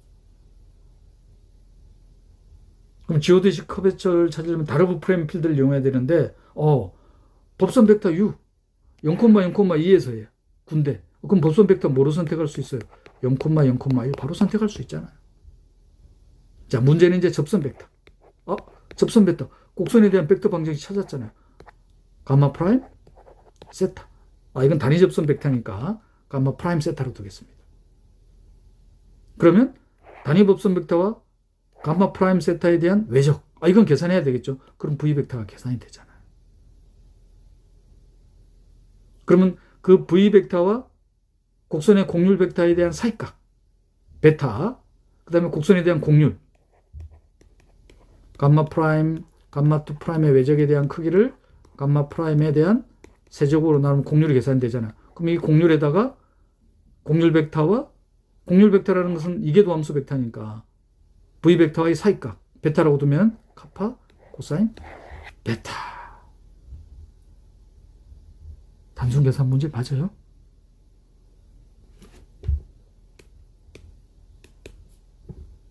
S1: 그럼 지오데시 컵했죠를 찾으려면 다르브 프레임 필드를 이용해야 되는데 법선 벡터 U 0,0,2에서예요. 군데. 그럼 법선 벡터 뭐로 선택할 수 있어요? 0,0,1 바로 선택할 수 있잖아요. 자, 문제는 이제 접선 벡터. 접선 벡터. 곡선에 대한 벡터 방정식 찾았잖아요. 가마 프라임 세타. 이건 단위 접선 벡터니까 가마 프라임 세타로 두겠습니다. 그러면 단위 접선 벡터와 가마 프라임 세타에 대한 외적. 이건 계산해야 되겠죠. 그럼 V 벡터가 계산이 되잖아요. 그러면 그 V 벡터와 곡선의 곡률 벡터에 대한 사이각 베타, 그 다음에 곡선에 대한 곡률 감마 프라임, 감마 2 프라임의 외적에 대한 크기를 감마 프라임에 대한 세제곱으로 나누면 곡률이 계산되잖아요. 그럼 이 곡률에다가 곡률 벡터와 곡률 벡터라는 것은 이계도함수 벡터니까 V 벡터와의 사이각 베타라고 두면 카파 코사인 베타. 단순 계산 문제 맞아요?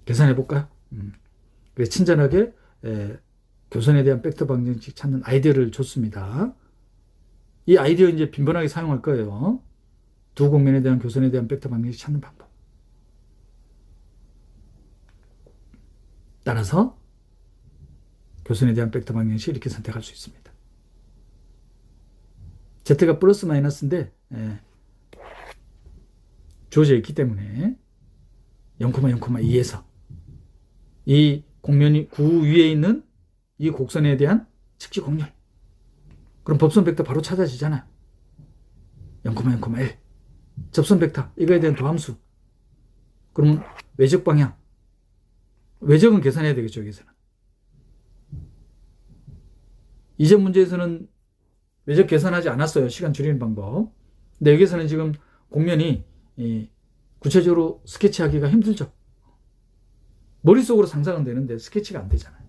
S1: 계산해 볼까요? 그래서 친절하게 교선에 대한 벡터 방정식 찾는 아이디어를 줬습니다. 이 아이디어 이제 빈번하게 사용할 거예요. 두 곡면에 대한 교선에 대한 벡터 방정식 찾는 방법. 따라서 교선에 대한 벡터 방정식 이렇게 선택할 수 있습니다. Z가 플러스 마이너스인데 주어져 있기 때문에 0,0,2에서 이 곡면이 구 위에 있는 이 곡선에 대한 측지 곡률. 그럼 법선 벡터 바로 찾아지잖아요. 0,0,1. 접선 벡터 이거에 대한 도함수. 그러면 외적 방향. 외적은 계산해야 되겠죠, 여기서는. 이전 문제에서는 외적 계산하지 않았어요. 시간 줄이는 방법. 근데 여기서는 지금 곡면이 구체적으로 스케치하기가 힘들죠. 머릿속으로 상상은 되는데 스케치가 안 되잖아요.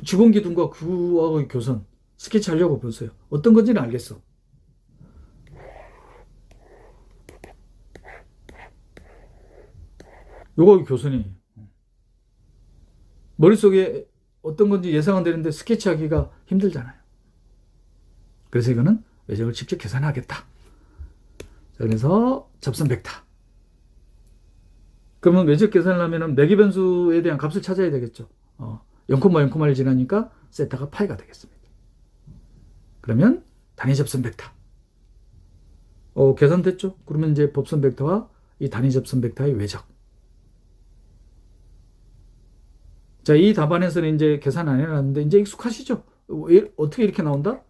S1: 지공기둥과 구와의 교선 스케치하려고 보세요. 어떤 건지는 알겠어. 요거 교선이 머릿속에 어떤 건지 예상은 되는데 스케치하기가 힘들잖아요. 그래서 이거는 외적을 직접 계산하겠다. 그래서 접선 벡터. 그러면 외적 계산을 하면은 매개 변수에 대한 값을 찾아야 되겠죠. 0,0,1을 지나니까 세타가 파이가 되겠습니다. 그러면 단위 접선 벡터. 계산됐죠? 그러면 이제 법선 벡터와 이 단위 접선 벡터의 외적. 자, 이 답안에서는 이제 계산 안 해놨는데 이제 익숙하시죠? 어떻게 이렇게 나온다?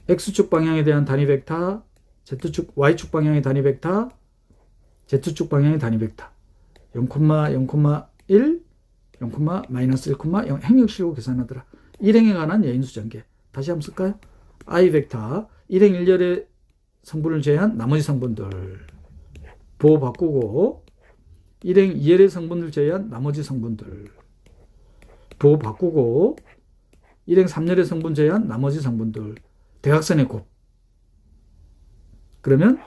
S1: X축 방향에 대한 단위 벡터, Z축, Y축 방향의 단위 벡터, Z축 방향의 단위 벡터. 0,0,1, 0,-1,0 행역식으로 계산하더라. 일행에 관한 여인수 전개. 다시 한번 쓸까요? I 벡터, 일행 1열의 성분을 제외한 나머지 성분들. 보호 바꾸고, 일행 2열의 성분을 제외한 나머지 성분들. 보호 바꾸고, 일행 3열의 성분 제외한 나머지 성분들. 대각선의 곱. 그러면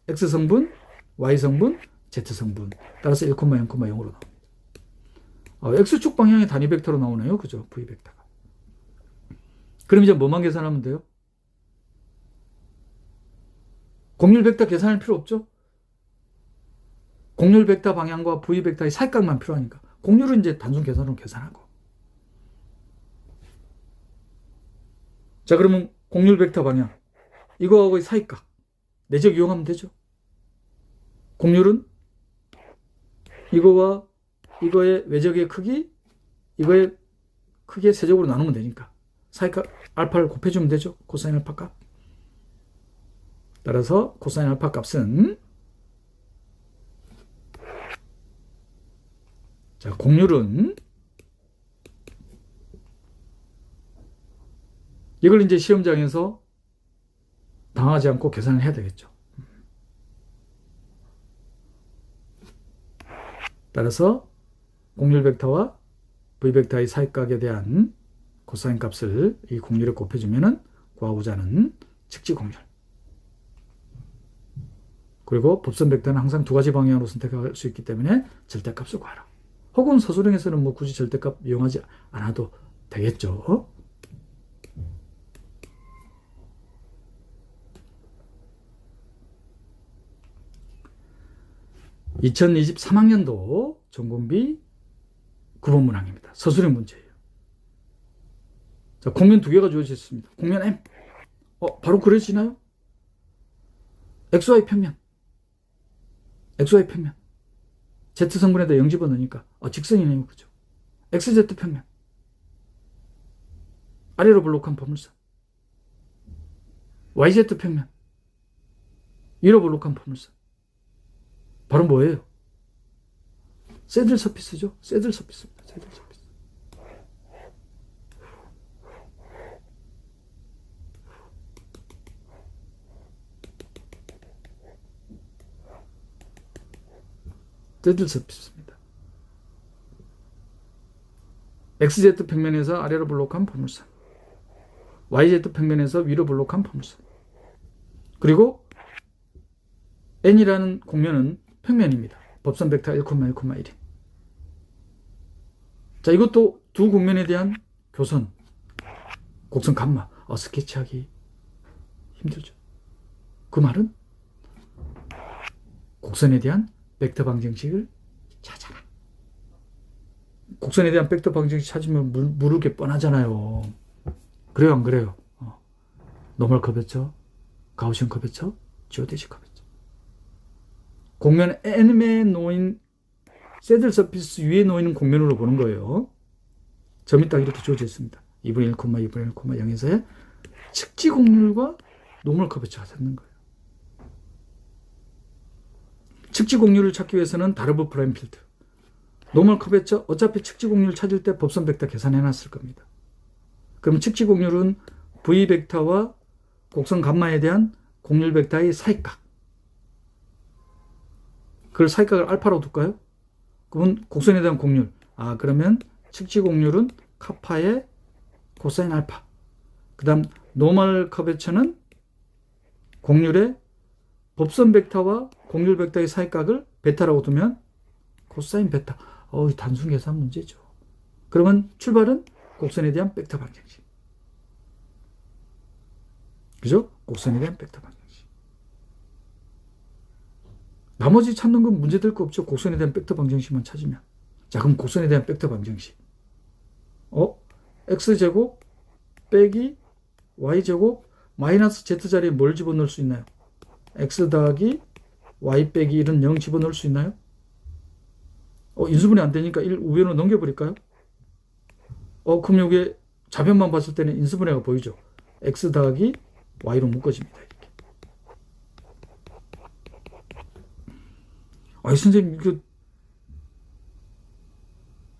S1: X성분, Y성분, Z성분. 따라서 1,0,0,0으로 나옵니다. X축 방향의 단위 벡터로 나오네요. 그죠? V 벡터가. 그럼 이제 뭐만 계산하면 돼요? 공률 벡터 계산할 필요 없죠? 공률 벡터 방향과 V 벡터의 사이각만 필요하니까. 공률은 이제 단순 계산으로 계산하고. 자, 그러면 공률 벡터 방향. 이거하고의 사이각. 내적 이용하면 되죠. 공률은 이거와 이거의 외적의 크기, 이거의 크기의 세적으로 나누면 되니까. 사이각 알파를 곱해주면 되죠. 코사인 알파 값. 따라서 코사인 알파 값은 자, 공률은 이걸 이제 시험장에서 당하지 않고 계산을 해야 되겠죠. 따라서 공률 벡터와 V 벡터의 사이각에 대한 코사인 값을 이 공률에 곱해주면은 구하고자 하는 측지 공률. 그리고 법선 벡터는 항상 두 가지 방향으로 선택할 수 있기 때문에 절대값을 구하라. 혹은 서술형에서는 뭐 굳이 절대값 이용하지 않아도 되겠죠. (2023학년도) 전공비 9번 문항입니다. 서술형 문제예요. 자, 공면 두 개가 주어졌습니다. 공면 M. 바로 그려지나요? XY 평면. XY 평면. Z성분에다 0 집어넣으니까 직선이네요. 그죠? XZ 평면. 아래로 볼록한 포물선. YZ 평면. 위로 볼록한 포물선. 바로 뭐예요? 새들 서피스죠? 새들 서피스입니다. 새들 서피스. 새들 서피스입니다. XZ 평면에서 아래로 볼록한 포물선. YZ 평면에서 위로 볼록한 포물선. 그리고 N이라는 공면은 평면입니다. 법선 벡터 1,1,1인. 자, 이것도 두 공면에 대한 교선, 곡선 감마. 스케치하기 힘들죠. 그 말은 곡선에 대한 벡터 방정식을 찾아라. 곡선에 대한 벡터 방정식 찾으면 물을 게 뻔하잖아요. 그래요, 안 그래요? 노멀 커베처, 가우시언 커베처, 지오데시 커베처. 공면 N에 놓인 새들 서피스 위에 놓이는 공면으로 보는 거예요. 점이 딱 이렇게 주어져 있습니다. 2분의 1, 2분의 1, 0에서의 측지 공률과 노멀 커베처가 찾는 거예요. 측지 공률을 찾기 위해서는 다르브 프라임 필드. 노멀 커베처 어차피 측지 공률 찾을 때 법선 벡터 계산해 놨을 겁니다. 그럼 측지 공률은 V 벡터와 곡선 감마에 대한 공률 벡터의 사이각. 그걸 사이각을 알파로 둘까요? 그러면 곡선에 대한 공률. 그러면 측지 공률은 카파의 코사인 알파. 그 다음 노멀 커베처는 공률의 법선 벡터와 공률 벡터의 사이각을 베타라고 두면 코사인 베타. 단순 계산 문제죠. 그러면 출발은 곡선에 대한 벡터 방정식. 그죠? 곡선에 대한 벡터 방정식. 나머지 찾는 건 문제될 거 없죠. 곡선에 대한 벡터 방정식만 찾으면. 자, 그럼 곡선에 대한 벡터 방정식. X제곱 빼기 Y제곱 마이너스 Z자리에 뭘 집어넣을 수 있나요? X 더하기 Y 빼기 1은 0 집어넣을 수 있나요? 인수분해 안 되니까 1 우변으로 넘겨버릴까요? 그럼 여기에 좌변만 봤을 때는 인수분해가 보이죠. X 더하기 Y로 묶어집니다. 이렇게. 선생님, 이거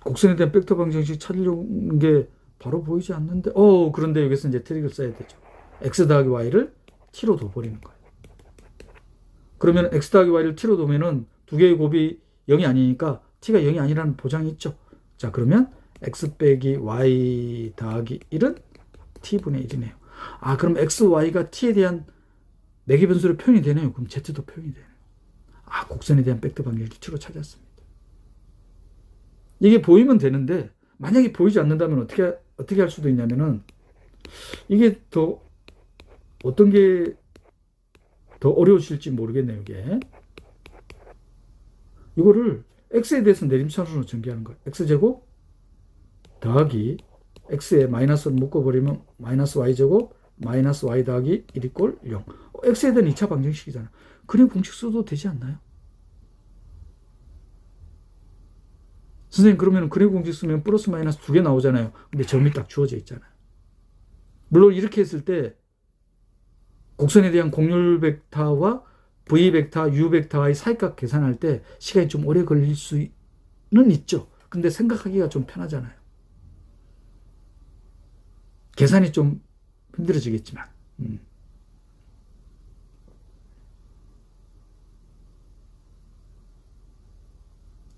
S1: 곡선에 대한 벡터 방정식 찾으려는 게 바로 보이지 않는데, 그런데 여기서 이제 트릭을 써야 되죠. X 더하기 Y를 T로 둬버리는 거예요. 그러면 X 더하기 Y를 T로 두면은 두 개의 곱이 0이 아니니까 T가 0이 아니라는 보장이 있죠. 자, 그러면 X 빼기 Y 더하기 1은 T분의 1이네요. 그럼 X, Y가 T에 대한 매개 변수로 표현이 되네요. 그럼 Z도 표현이 되네요. 아, 곡선에 대한 벡터 방정식 T로 찾았습니다. 이게 보이면 되는데 만약에 보이지 않는다면 어떻게 할 수도 있냐면은 이게 더 어떤 게 더 어려우실지 모르겠네요. 이게 이거를 x에 대해서 내림차순으로 전개하는 거예요. x제곱 더하기 x에 마이너스를 묶어버리면 마이너스 y제곱 마이너스 y 더하기 1 이꼴 0. x에 대한 2차 방정식이잖아요. 그림 공식 써도 되지 않나요? 선생님, 그러면 그림 공식 쓰면 플러스 마이너스 2개 나오잖아요. 근데 점이 딱 주어져 있잖아요. 물론 이렇게 했을 때 곡선에 대한 곡률 벡터와 v 벡터, u 벡터와의 사이값 계산할 때 시간이 좀 오래 걸릴 수는 있죠. 근데 생각하기가 좀 편하잖아요. 계산이 좀 힘들어지겠지만.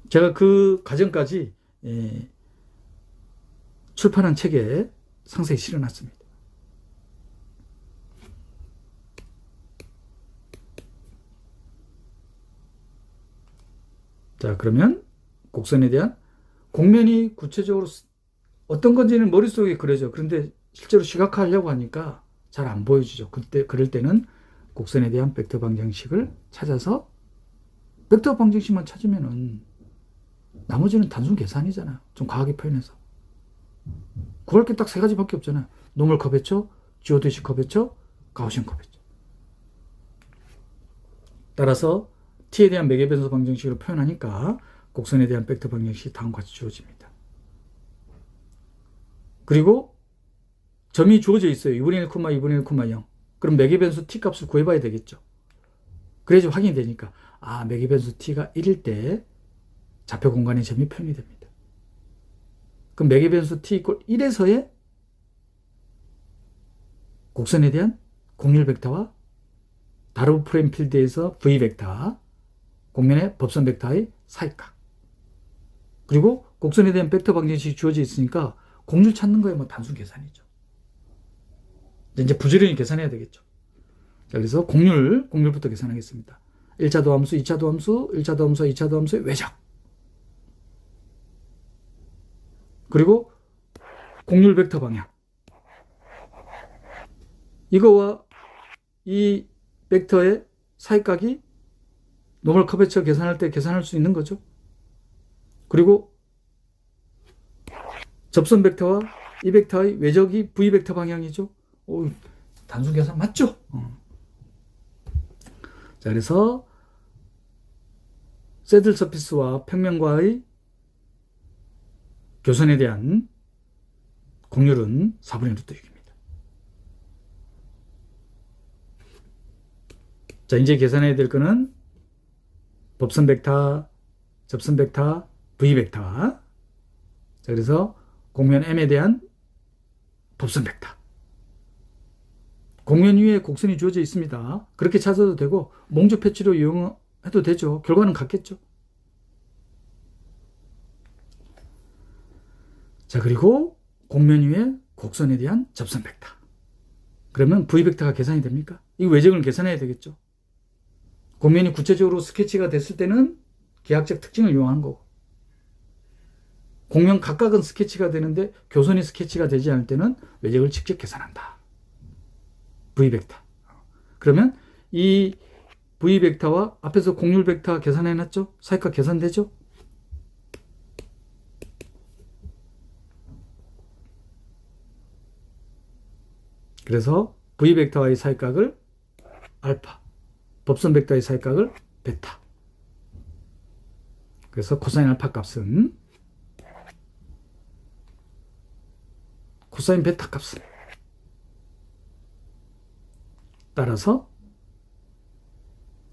S1: 제가 그 과정까지 출판한 책에 상세히 실어놨습니다. 자, 그러면 곡선에 대한 곡면이 구체적으로 어떤 건지는 머릿속에 그려져. 그런데 실제로 시각화하려고 하니까 잘 안 보여주죠. 그럴 때는 곡선에 대한 벡터 방정식을 찾아서 벡터 방정식만 찾으면은 나머지는 단순 계산이잖아요. 좀 과하게 표현해서. 구할 게 딱 세 가지밖에 없잖아요. 노멀 커베처, 지오데시 커베처, 가우시안 커베처. 따라서 t에 대한 매개 변수 방정식으로 표현하니까 곡선에 대한 벡터 방정식이 다음과 같이 주어집니다. 그리고 점이 주어져 있어요. 2분의 1, 2분의 1, 0. 그럼 매개 변수 t 값을 구해봐야 되겠죠. 그래야지 확인이 되니까 아, 매개 변수 t가 1일 때 좌표 공간의 점이 표현이 됩니다. 그럼 매개 변수 t 이꼴 1에서의 곡선에 대한 곡률 벡터와 다르브 프레임 필드에서 v 벡터, 곡면의 법선 벡터의 사이값. 그리고 곡선에 대한 벡터 방정식이 주어져 있으니까 곡률 찾는 거에 뭐 단순 계산이죠. 이제 부지런히 계산해야 되겠죠. 자, 그래서 곡률부터 계산하겠습니다. 1차 도함수, 2차 도함수, 1차 도함수, 2차 도함수의 외적. 그리고 곡률 벡터 방향. 이거와 이 벡터의 사이각이 노멀 커베처 계산할 때 계산할 수 있는 거죠. 그리고 접선 벡터와 이 벡터의 외적이 v 벡터 방향이죠. 오, 단순 계산 맞죠? 자, 그래서 새들 서피스와 평면과의 교선에 대한 곡률은 4분의 루트 6입니다. 자, 이제 계산해야 될 거는 법선 벡터, 접선 벡터, v 벡터. 자, 그래서 곡면 m에 대한 법선 벡터. 곡면 위에 곡선이 주어져 있습니다. 그렇게 찾아도 되고 몽주 패치로 이용해도 되죠. 결과는 같겠죠. 자, 그리고 곡면 위에 곡선에 대한 접선 벡터. 그러면 v 벡터가 계산이 됩니까? 이 외적을 계산해야 되겠죠. 곡면이 구체적으로 스케치가 됐을 때는 기하학적 특징을 이용하는 거고, 곡면 각각은 스케치가 되는데 교선이 스케치가 되지 않을 때는 외적을 직접 계산한다. v 벡터. 그러면 이 v 벡터와 앞에서 곡률 벡터 계산해놨죠? 사이값 계산되죠? 그래서 v 벡터와의 사이각을 알파, 법선 벡터의 사이각을 베타. 그래서 코사인 알파 값은 코사인 베타 값은 따라서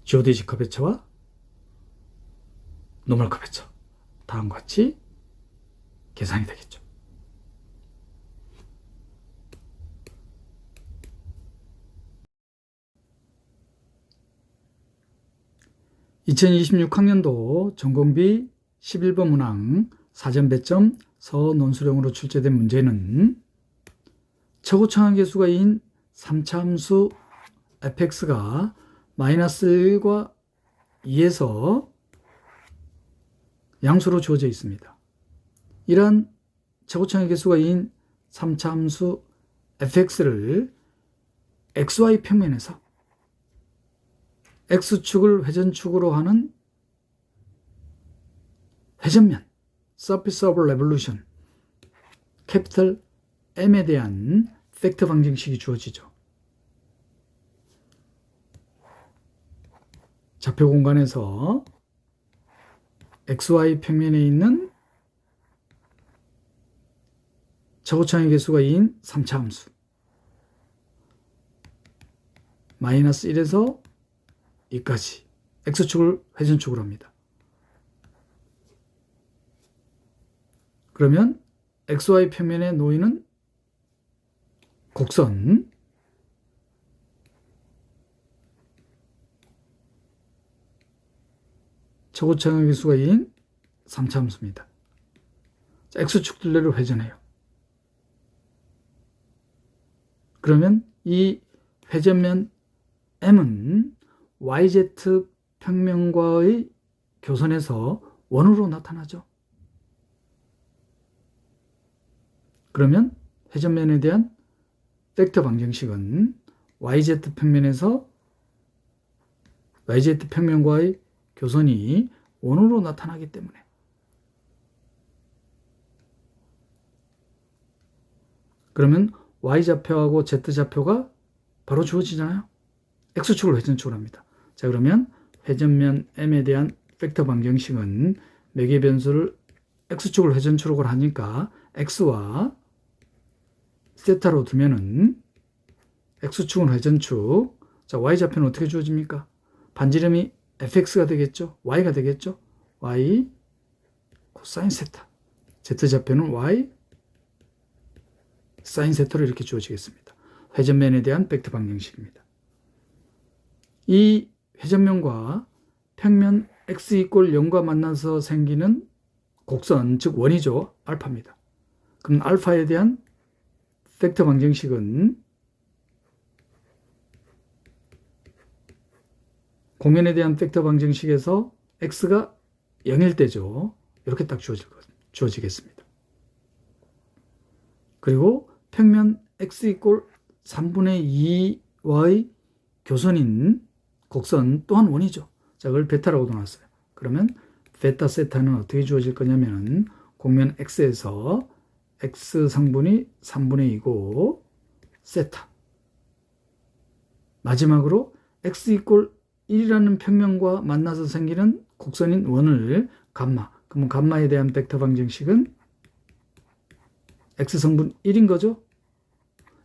S1: 지오데시 커베처와 노멀 커베처 다음과 같이 계산이 되겠죠. (2026학년도) 전공비 11번 문항 사전 배점 서논술형으로 출제된 문제는 최고 청한 개수가 인 3차 함수 fx가 마이너스 1과 2에서 양수로 주어져 있습니다. 이러한 최고차의 개수가 2인 3차 함수 fx를 xy 평면에서 x축을 회전축으로 하는 회전면 surface of revolution 캐피털 M에 대한 팩터 방정식이 주어지죠. 좌표 공간에서 xy 평면에 있는 최고차의 개수가 2인 3차 함수 마이너스 1에서 2까지 x축을 회전축으로 합니다. 그러면 xy 평면에 놓이는 곡선 최고차의 개수가 2인 3차 함수입니다. x축 둘레를 회전해요. 그러면 이 회전면 M은 YZ 평면과의 교선에서 원으로 나타나죠. 그러면 회전면에 대한 벡터 방정식은 YZ 평면에서 YZ 평면과의 교선이 원으로 나타나기 때문에 그러면 Y좌표하고 Z좌표가 바로 주어지잖아요. X축을 회전축으로 합니다. 자, 그러면 회전면 M에 대한 벡터 방정식은 매개 변수를 X축을 회전축으로 하니까 X와 세타로 두면은 X축은 회전축. 자, Y좌표는 어떻게 주어집니까? 반지름이 fx가 되겠죠. y가 되겠죠. y 코사인 세타. Z좌표는 y 사인 세타로 이렇게 주어지겠습니다. 회전면에 대한 벡터 방정식입니다. 이 회전면과 평면 x = 0과 만나서 생기는 곡선, 즉 원이죠. 알파입니다. 그럼 알파에 대한 벡터 방정식은 공면에 대한 벡터 방정식에서 x가 0일 때죠. 이렇게 딱 주어지겠습니다. 그리고 평면 x = 3분의 2와의 교선인 곡선 또한 원이죠. 자, 그걸 베타라고 놔놨어요. 그러면 베타 세타는 어떻게 주어질 거냐면 공면 x에서 x 성분이 3분의 2고 세타. 마지막으로 x = 1이라는 평면과 만나서 생기는 곡선인 원을 감마. 그러면 감마에 대한 벡터 방정식은 x성분 1인 거죠.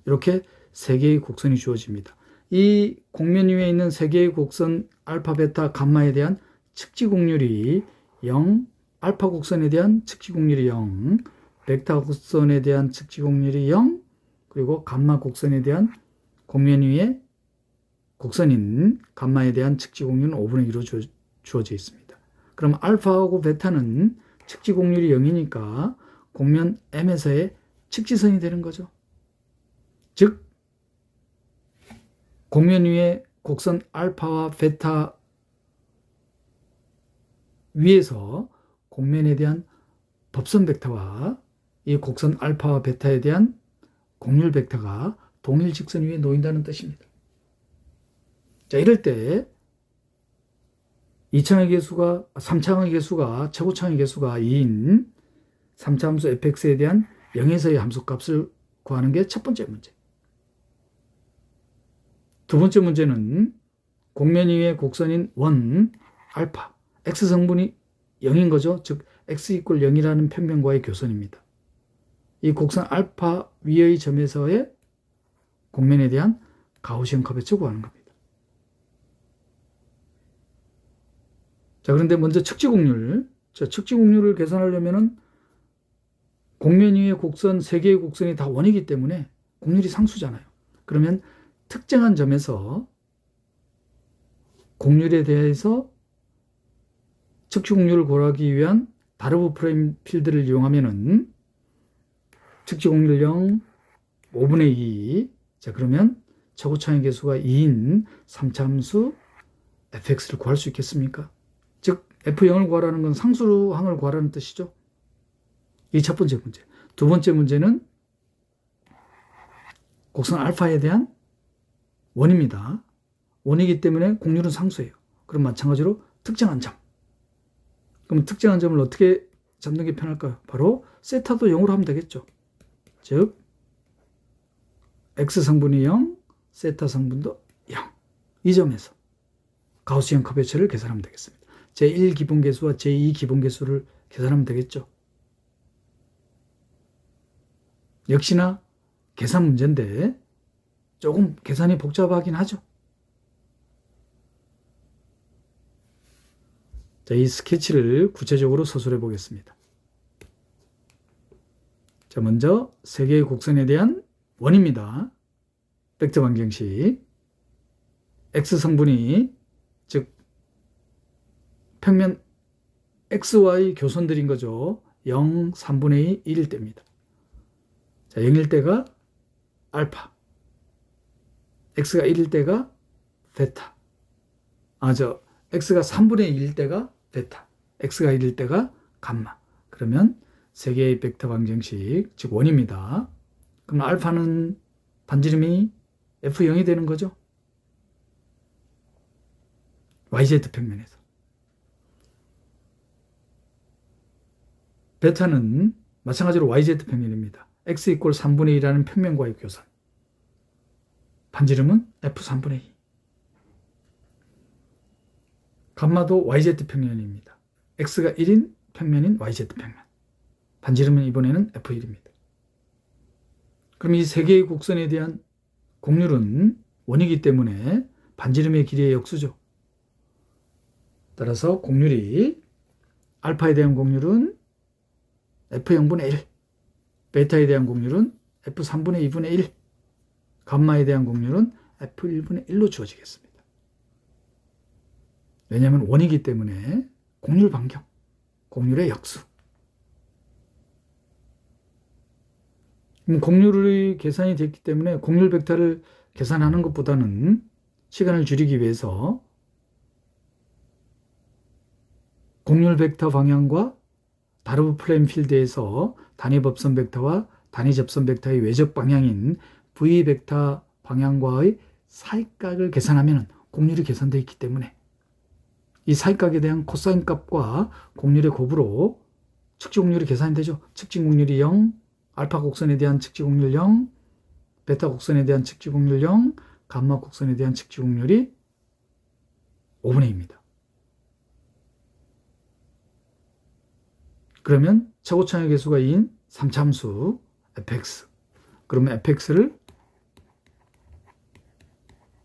S1: 이렇게 세 개의 곡선이 주어집니다. 이 공면 위에 있는 세 개의 곡선 알파, 베타, 감마에 대한 측지곡률이 0, 알파 곡선에 대한 측지곡률이 0, 베타 곡선에 대한 측지곡률이 0, 그리고 감마 곡선에 대한 공면 위에 곡선인 감마에 대한 측지곡률은 5분의 2로 주어져 있습니다. 그럼 알파하고 베타는 측지곡률이 0이니까 공면 M에서의 측지선이 되는 거죠. 즉 공면 위에 곡선 알파와 베타 위에서 공면에 대한 법선 벡터와 이 곡선 알파와 베타에 대한 곡률 벡터가 동일 직선 위에 놓인다는 뜻입니다. 자, 이럴 때 2차항의 개수가 3차항의 개수가 최고차항의 개수가 2인 3차 함수 fx에 대한 0에서의 함수값을 구하는 게 첫 번째 문제. 두 번째 문제는 공면 위의 곡선인 원 알파 x 성분이 0인 거죠. 즉 x = 0이라는 평면과의 교선입니다. 이 곡선 알파 위의 점에서의 공면에 대한 가우시언 커베처 구하는 겁니다. 자, 그런데 먼저 측지곡률. 자, 측지곡률을 계산하려면은 공면 위의 곡선, 세 개의 곡선이 다 원이기 때문에 곡률이 상수잖아요. 그러면 특정한 점에서 곡률에 대해서 측지곡률을 구하기 위한 다르브 프레임 필드를 측지곡률 0, 5분의 2. 자, 그러면 최고차의 계수가 2인 3차함수 fx를 구할 수 있겠습니까? 즉 f0을 구하라는 건 상수항을 구하라는 뜻이죠. 이 첫 번째 문제. 두 번째 문제는 곡선 알파에 대한 원입니다. 원이기 때문에 곡률은 상수예요. 그럼 마찬가지로 특정한 점. 그럼 특정한 점을 어떻게 잡는 게 편할까요? 바로 세타도 0으로 하면 되겠죠. 즉 x 성분이 0, 세타 성분도 0. 이 점에서 가우스형 커베처를 계산하면 되겠습니다. 제1 기본계수와 제2 기본계수를 계산하면 되겠죠. 역시나 계산 문제인데 조금 계산이 복잡하긴 하죠. 자, 이 스케치를 구체적으로 서술해 보겠습니다. 자, 먼저 세 개의 곡선에 대한 원입니다. 벡터 방정식. x 성분이 즉 평면 xy 교선들인 거죠. 0, 3분의 2, 1일 때입니다. 자, 0일 때가 알파, x가 1일 때가 베타. x가 3분의 1일 때가 베타, x가 1일 때가 감마. 그러면 세 개의 벡터 방정식, 즉 원입니다. 그럼 알파는 반지름이 f0이 되는 거죠. yz 평면에서. 베타는 마찬가지로 yz 평면입니다. x 이퀄 3분의 2라는 평면과의 교선. 반지름은 f3분의 2. 감마도 yz 평면입니다. x가 1인 평면인 yz 평면. 반지름은 이번에는 f1입니다. 그럼 이 세 개의 곡선에 대한 곡률은 원이기 때문에 반지름의 길이의 역수죠. 따라서 곡률이 알파에 대한 곡률은 f0분의 1, 베타에 대한 곡률은 f3분의 2분의 1, 감마에 대한 곡률은 f1분의 1로 주어지겠습니다. 왜냐하면 원이기 때문에 곡률 반경, 곡률의 역수. 곡률이 계산이 됐기 때문에 곡률 벡터를 계산하는 것보다는 시간을 줄이기 위해서 곡률 벡터 방향과 다르브 플레인 필드에서 단위 법선 벡터와 단위 접선 벡터의 외적 방향인 v 벡터 방향과의 사이각을 계산하면 곡률이 계산되어 있기 때문에 이 사이각에 대한 코사인 값과 곡률의 곱으로 측지 곡률이 계산이 되죠. 측지 곡률이 0, 알파 곡선에 대한 측지 곡률 0, 베타 곡선에 대한 측지 곡률 0, 감마 곡선에 대한 측지 곡률이 5분의 2입니다. 그러면 최고차의 계수가 2인 3차함수 fx. 그러면 fx를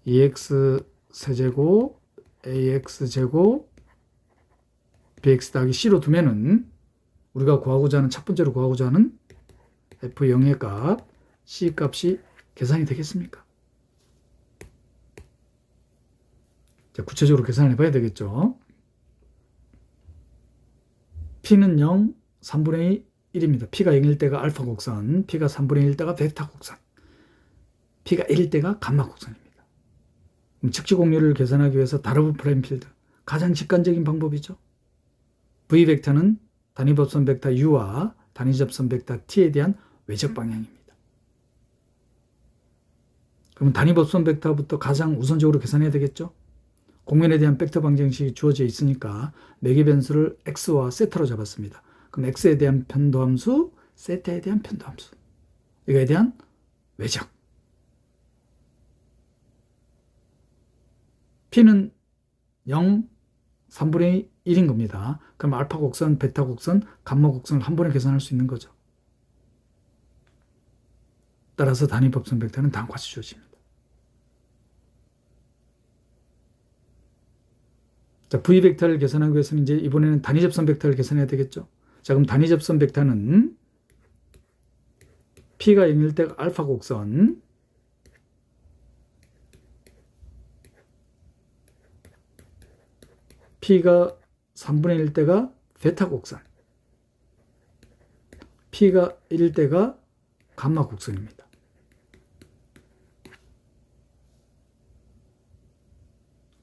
S1: 2x 세제곱 ax 제곱 bx 더하기 c로 두면은 우리가 구하고자 하는 첫 번째로 구하고자 하는 f0의 값, c 값이 계산이 되겠습니까? 자, 구체적으로 계산을 해봐야 되겠죠. p는 0, 3분의 1입니다. p가 0일 때가 알파 곡선, p가 3분의 1일 때가 베타 곡선, p가 1일 때가 감마 곡선입니다. 측지 곡률을 계산하기 위해서 다르브 플레인 필드, 가장 직관적인 방법이죠. v 벡터는 단위 법선 벡터 u와 단위 접선 벡터 t에 대한 외적 방향입니다. 그러면 단위 법선 벡터부터 가장 우선적으로 계산해야 되겠죠. 곡면에 대한 벡터 방정식이 주어져 있으니까 매개 변수를 x와 세타로 잡았습니다. 그럼 x에 대한 편도함수, 세타에 대한 편도함수, 이거에 대한 외적. p는 0, 3분의 1인 겁니다. 그럼 알파 곡선, 베타 곡선, 감마 곡선을 한 번에 계산할 수 있는 거죠. 따라서 단위 법선 벡터는 다음과 같이 주어집니다. 자, v 벡터를 계산하기 위해서는 이제 이번에는 단위 접선 벡터를 계산해야 되겠죠. 자, 그럼 단위 접선 벡터는 p가 0일 때 알파 곡선, p가 3분의 1일 때가 베타 곡선, p가 1일 때가 감마 곡선입니다.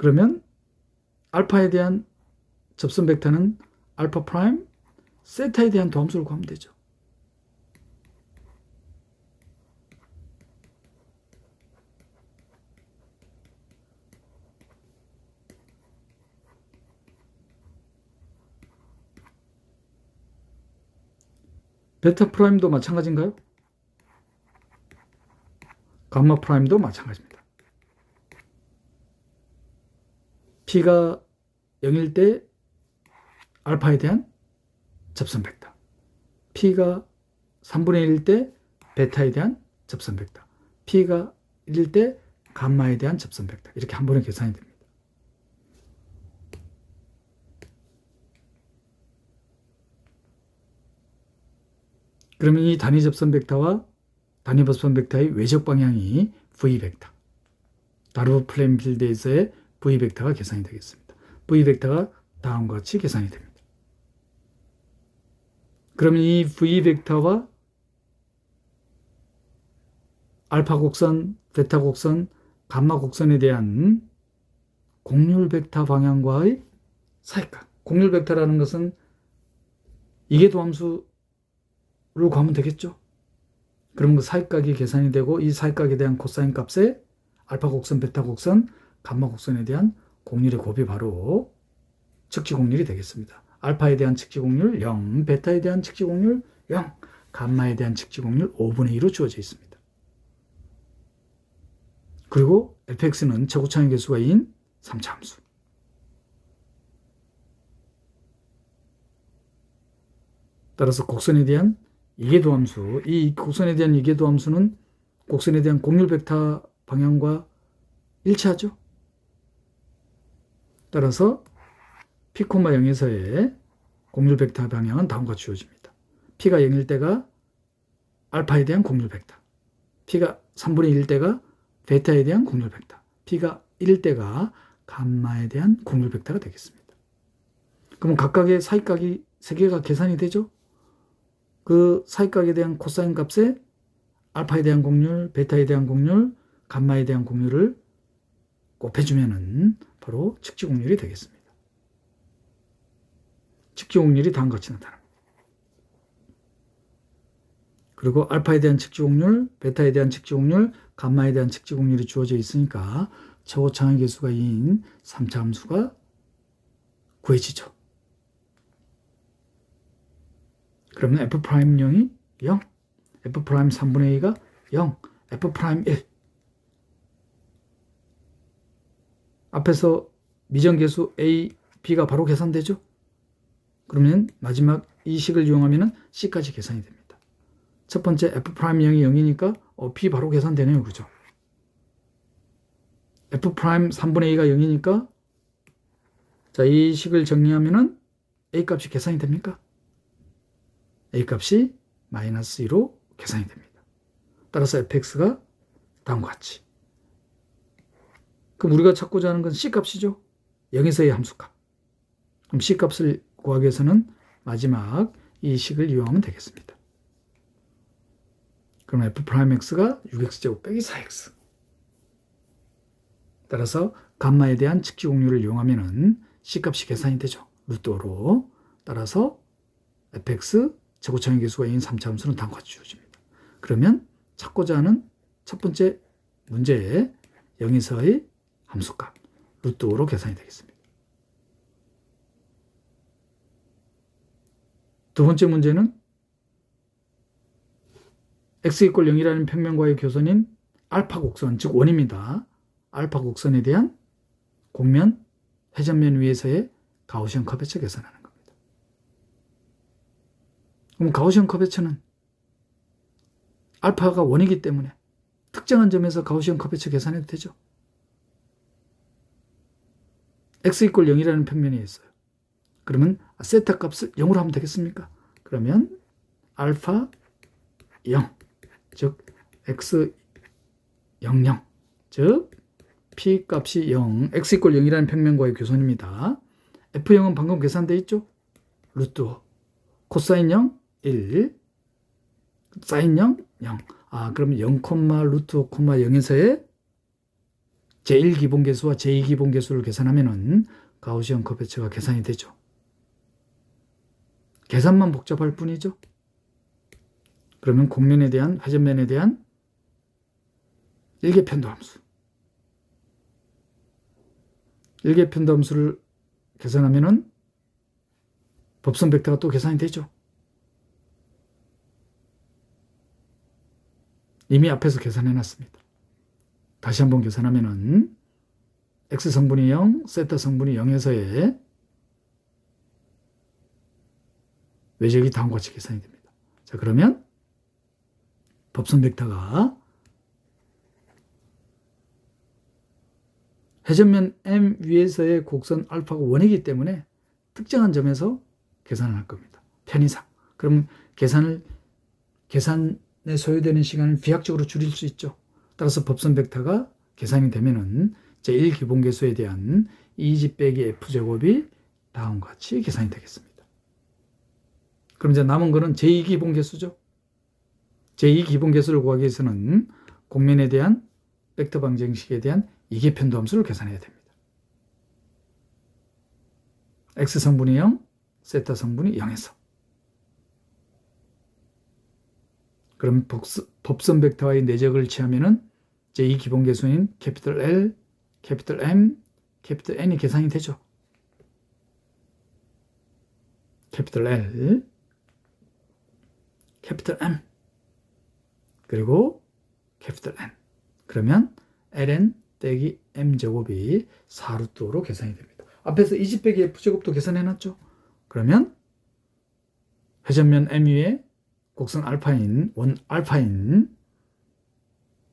S1: 그러면 알파에 대한 접선 벡터는 알파 프라임 세타에 대한 도함수를 구하면 되죠. 베타 프라임도 마찬가지인가요? 감마 프라임도 마찬가지입니다. P가 0일 때 알파에 대한 접선 벡터, P가 3분의 1일 때 베타에 대한 접선 벡터, P가 1일 때 감마에 대한 접선 벡터, 이렇게 한 번에 계산이 됩니다. 그러면 이 단위 접선 벡터와 단위 접선 벡터의 외적 방향이 V 벡터, 다르브 플레인 필드에서의 V 벡터가 계산이 되겠습니다. V 벡터가 다음과 같이 계산이 됩니다. 그러면 이 V 벡터와 알파 곡선, 베타 곡선, 감마 곡선에 대한 곡률 벡터 방향과의 사이각. 곡률 벡터라는 것은 이계도 함수를 구하면 되겠죠. 그러면 그 사이각이 계산이 되고 이 사이각에 대한 코사인 값에 알파 곡선, 베타 곡선, 감마 곡선에 대한 곡률의 곱이 바로 측지 곡률이 되겠습니다. 알파에 대한 측지 곡률 0, 베타에 대한 측지 곡률 0, 감마에 대한 측지 곡률 5분의 2로 주어져 있습니다. 그리고 fx는 최고차의 개수가 2인 3차 함수. 따라서 곡선에 대한 이계도 함수, 이 곡선에 대한 이계도 함수는 곡선에 대한 곡률 벡터 방향과 일치하죠. 따라서 P, 0에서의 곡률 벡터 방향은 다음과 주어집니다. P가 0일 때가 알파에 대한 곡률 벡터, P가 3분의 1일 때가 베타에 대한 곡률 벡터, P가 1일 때가 감마에 대한 곡률 벡터가 되겠습니다. 그럼 각각의 사이각이 3개가 계산이 되죠? 그 사이각에 대한 코사인 값에 알파에 대한 곡률, 베타에 대한 곡률, 감마에 대한 곡률을 곱해주면은 바로 측지 곡률이 되겠습니다. 측지 곡률이 다음과 같이 나타납니다. 그리고 알파에 대한 측지 곡률, 베타에 대한 측지 곡률, 감마에 대한 측지 곡률이 주어져 있으니까 최고차의 개수가 2인 3차 함수가 구해지죠. 그러면 F'0이 0, F' 3분의 2가 0, F' 1. 앞에서 미정계수 A, B가 바로 계산되죠? 그러면 마지막 이 식을 이용하면 C까지 계산이 됩니다. 첫 번째 F'0이 0이니까 B 바로 계산되네요. 그죠? F' 3분의 2가 0이니까 자, 이 식을 정리하면은 A 값이 계산이 됩니까? A 값이 마이너스 2로 계산이 됩니다. 따라서 fx가 다음과 같이. 그럼 우리가 찾고자 하는 건 C 값이죠. 0에서의 함수값. 그럼 C 값을 구하기 위해서는 마지막 이 식을 이용하면 되겠습니다. 그럼 f'x가 6x제곱 빼기 4x. 따라서 감마에 대한 측지 곡률을 이용하면 C 값이 계산이 되죠. 루트로. 따라서 fx 최고차의 개수가 2인 3차 함수는 다음과 같이 주어집니다. 그러면 찾고자 하는 첫 번째 문제의 0에서의 함수값 루트5로 계산이 되겠습니다. 두 번째 문제는 x = 0이라는 평면과의 교선인 알파 곡선, 즉 원입니다. 알파 곡선에 대한 곡면, 회전면 위에서의 가우시언 커베처 계산하는 겁니다. 그럼 가우시언 커베처는 알파가 원이기 때문에 특정한 점에서 가우시언 커베처 계산해도 되죠. x = 0이라는 평면이 있어요. 그러면 세타 값을 0으로 하면 되겠습니까? 그러면 알파 0, 즉 x 00, 즉 p 값이 0, x = 0이라는 평면과의 교선입니다. f0은 방금 계산되어 있죠? 루트 5, 코사인 0, 1, 사인 0, 0. 그럼 0, 루트 5, 0에서의 제1기본계수와 제2기본계수를 계산하면은 가우시언 커베처가 계산이 되죠. 계산만 복잡할 뿐이죠. 그러면 곡면에 대한, 회전면에 대한 일개편도 함수. 일개편도 함수를 계산하면은 법선 벡터가 또 계산이 되죠. 이미 앞에서 계산해 놨습니다. 다시 한번 계산하면은 x 성분이 0, 세타 성분이 0에서의 외적이 다음과 같이 계산이 됩니다. 자, 그러면 법선 벡터가 회전면 M 위에서의 곡선 알파가 1이기 때문에 특정한 점에서 계산을 할 겁니다. 편의상. 그러면 계산에 소요되는 시간을 비약적으로 줄일 수 있죠. 따라서 법선 벡터가 계산이 되면은 제1기본계수에 대한 2집 빼기 F제곱이 다음과 같이 계산이 되겠습니다. 그럼 이제 남은 거는 제2기본계수죠. 제2기본계수를 구하기 위해서는 곡면에 대한 벡터 방정식에 대한 이계편도 함수를 계산해야 됩니다. x 성분이 0, 세타 성분이 0에서. 그럼 법선 벡터와의 내적을 취하면은 제2기본계수인 캐피털 L, 캐피털 M, 캐피털 N이 계산이 되죠. 캐피털 L, 캐피털 M, 그리고 캐피털 N. 그러면 ln 떼기 m제곱이 4루트로 계산이 됩니다. 앞에서 2집 빼기 f제곱도 계산해놨죠. 그러면 회전면 M 위에 곡선 알파인, 원 알파인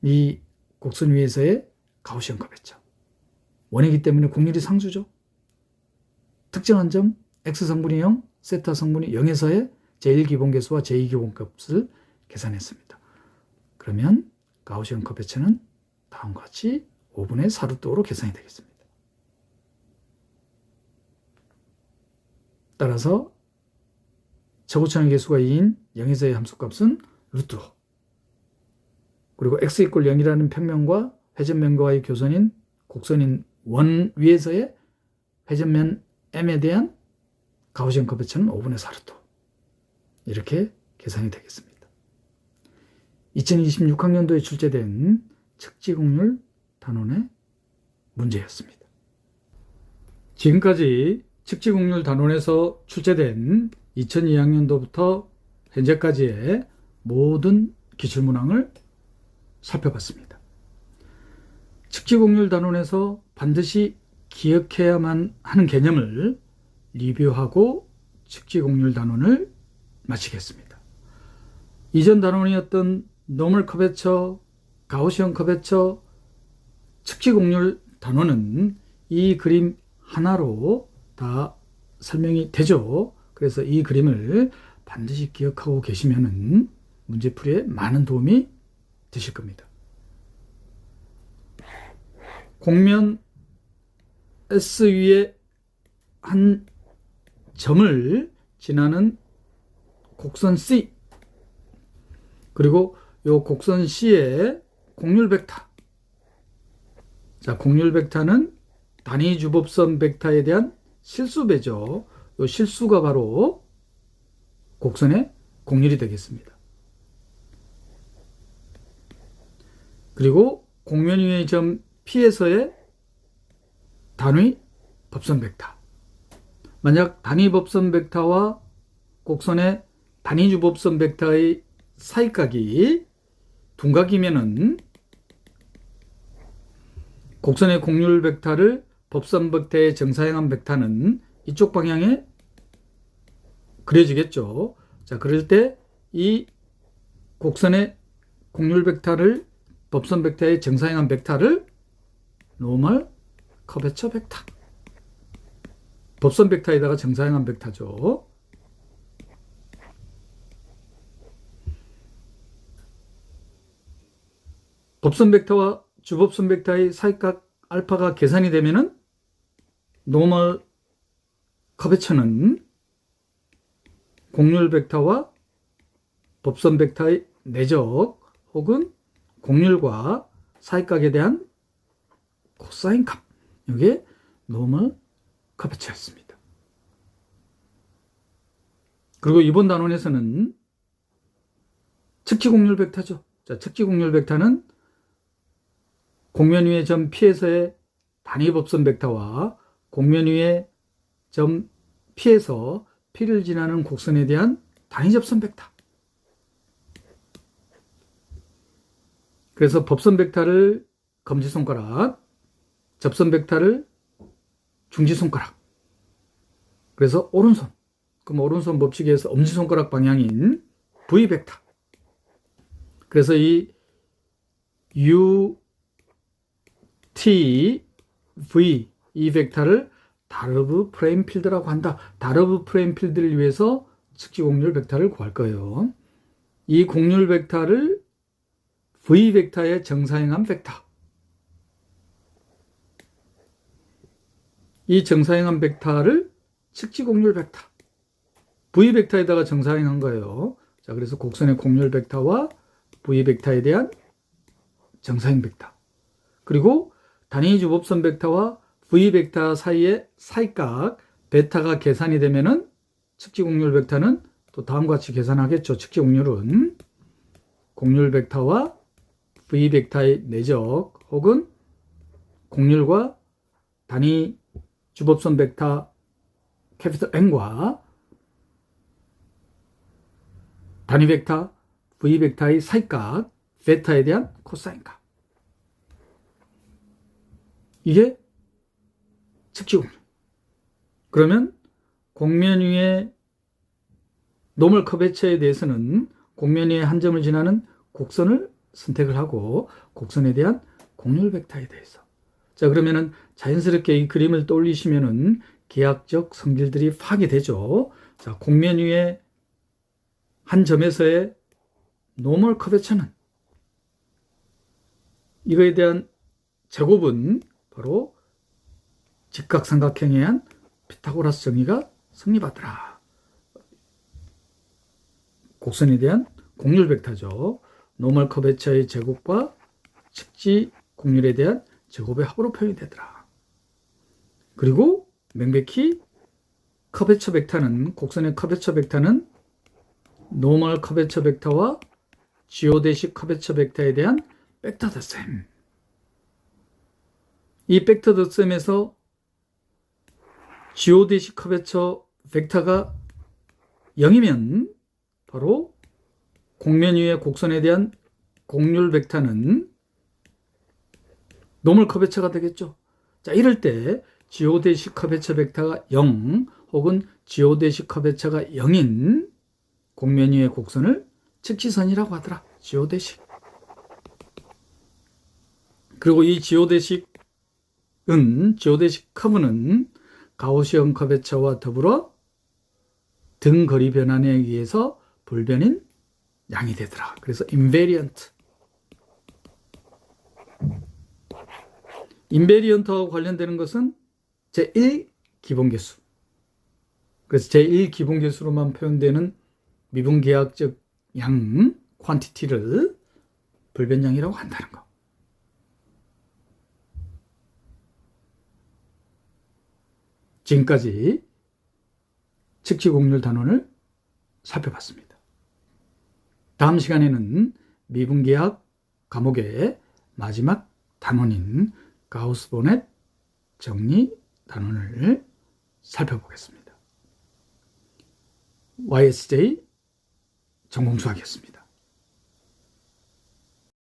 S1: 이 곡선 위에서의 가우시언 커베처. 원이기 때문에 곡률이 상수죠. 특정한 점 x 성분이 0, 세타 성분이 0에서의 제1기본계수와 제2기본값을 계산했습니다. 그러면 가우시언 커베처는 다음과 같이 5분의 4루트로 계산이 되겠습니다. 따라서 최고차항 계수가 2인 0에서의 함수값은 루트 5. 그리고 x = 0이라는 평면과 회전면과의 교선인 곡선인 원 위에서의 회전면 m에 대한 가우시언 커베처는 5분의 4루트 5. 이렇게 계산이 되겠습니다. 2026학년도에 출제된 측지곡률 단원의 문제였습니다. 지금까지 측지곡률 단원에서 출제된 2002학년도부터 현재까지의 모든 기출문항을 살펴봤습니다. 측지곡률 단원에서 반드시 기억해야만 하는 개념을 리뷰하고 측지곡률 단원을 마치겠습니다. 이전 단원이었던 노멀 커베처, 가우시언 커베처, 측지곡률 단원은 이 그림 하나로 다 설명이 되죠. 그래서 이 그림을 반드시 기억하고 계시면은 문제풀이에 많은 도움이 되실 겁니다. 곡면 S 위에 한 점을 지나는 곡선 C, 그리고 이 곡선 C의 곡률 벡터. 자, 곡률 벡터는 단위 주법선 벡터에 대한 실수배죠. 이 실수가 바로 곡선의 곡률이 되겠습니다. 그리고 곡면 위의 점 P에서의 단위 법선 벡터. 만약 단위 법선 벡터와 곡선의 단위 주법선 벡터의 사이각이 둔각이면은 곡선의 곡률 벡터를 법선 벡터에 정사형한 벡터는 이쪽 방향에 그려지겠죠. 자, 그럴 때 이 곡선의 곡률 벡터를 법선 벡터에 정사형한 벡터를 노멀 커베처 벡터. 법선 벡터에다가 정사형한 벡터죠. 법선 벡터와 주법선 벡터의 사이각 알파가 계산이 되면은 노멀 커베처는 곡률 벡터와 법선 벡터의 내적 혹은 곡률과 사이각에 대한 코사인 값. 이게 노멀 커베처였습니다. 그리고 이번 단원에서는 측지 곡률 벡터죠. 자, 측지 곡률 벡터는 곡면 위의 점 P에서의 단위 법선 벡터와 곡면 위의 점 P에서 P를 지나는 곡선에 대한 단위 접선 벡터. 그래서 법선 벡터를 검지손가락, 접선 벡터를 중지손가락. 그래서 오른손. 그럼 오른손 법칙에서 엄지손가락 방향인 V 벡터. 그래서 이 U, T, V 이 벡터를 다르브 프레임 필드라고 한다. 다르브 프레임 필드를 위해서 측지 곡률 벡터를 구할 거예요. 이 곡률 벡터를 V 벡터의 정사형한 벡터. 이 정사형한 벡터를 측지 곡률 벡터. V 벡터에다가 정사형한 거예요. 자, 그래서 곡선의 곡률 벡터와 V 벡터에 대한 정사형 벡터. 그리고 단위 주법선 벡터와 V 벡터 사이의 사이각 베타가 계산이 되면은 측지 곡률 벡터는 또 다음과 같이 계산하겠죠. 측지 곡률은 곡률 벡터와 V 벡터의 내적 혹은 곡률과 단위 주법선 벡터 캐피털 N과 단위 벡터 V 벡터의 사이각 베타에 대한 코사인 값. 이게 측지 곡률. 그러면 곡면 위의 노멀 커베처에 대해서는 곡면 위의 한 점을 지나는 곡선을 선택을 하고 곡선에 대한 곡률 벡터에 대해서. 자, 그러면은 자연스럽게 이 그림을 떠올리시면은 기하학적 성질들이 파악이 되죠. 자, 곡면 위의 한 점에서의 노멀 커베처는 이거에 대한 제곱은 바로 직각삼각형에 의한 피타고라스 정의가 성립하더라. 곡선에 대한 곡률 벡터죠. 노멀 커베처의 제곱과 측지 곡률에 대한 제곱의 합으로 표현이 되더라. 그리고 명백히 커베처 벡터는 곡선의 커베처 벡터는 노멀 커베처 벡터와 지오데식 커베처 벡터에 대한 벡터 덧셈. 이 벡터 덧셈에서 지오데식 커베처 벡터가 0이면 바로 곡면 위의 곡선에 대한 곡률 벡터는 노멀 커베처가 되겠죠. 자, 이럴 때 지오데식 커베처 벡터가 0 혹은 지오데식 커베처가 0인 곡면 위의 곡선을 측지선이라고 하더라. 지오데식. 그리고 이 지오데식 커브는 가우시언 커베처와 더불어 등 거리 변환에 의해서 불변인 양이 되더라. 그래서 인베리언트. 인베리언트와 관련되는 것은 제1 기본계수. 그래서 제1 기본계수로만 표현되는 미분계학적 양, 퀀티티를 불변량이라고 한다는 거. 지금까지 측지 곡률 단원을 살펴봤습니다. 다음 시간에는 미분계학 과목의 마지막 단원인 가우스-보넷 정리 단원을 살펴보겠습니다. YSJ 전공수학이었습니다.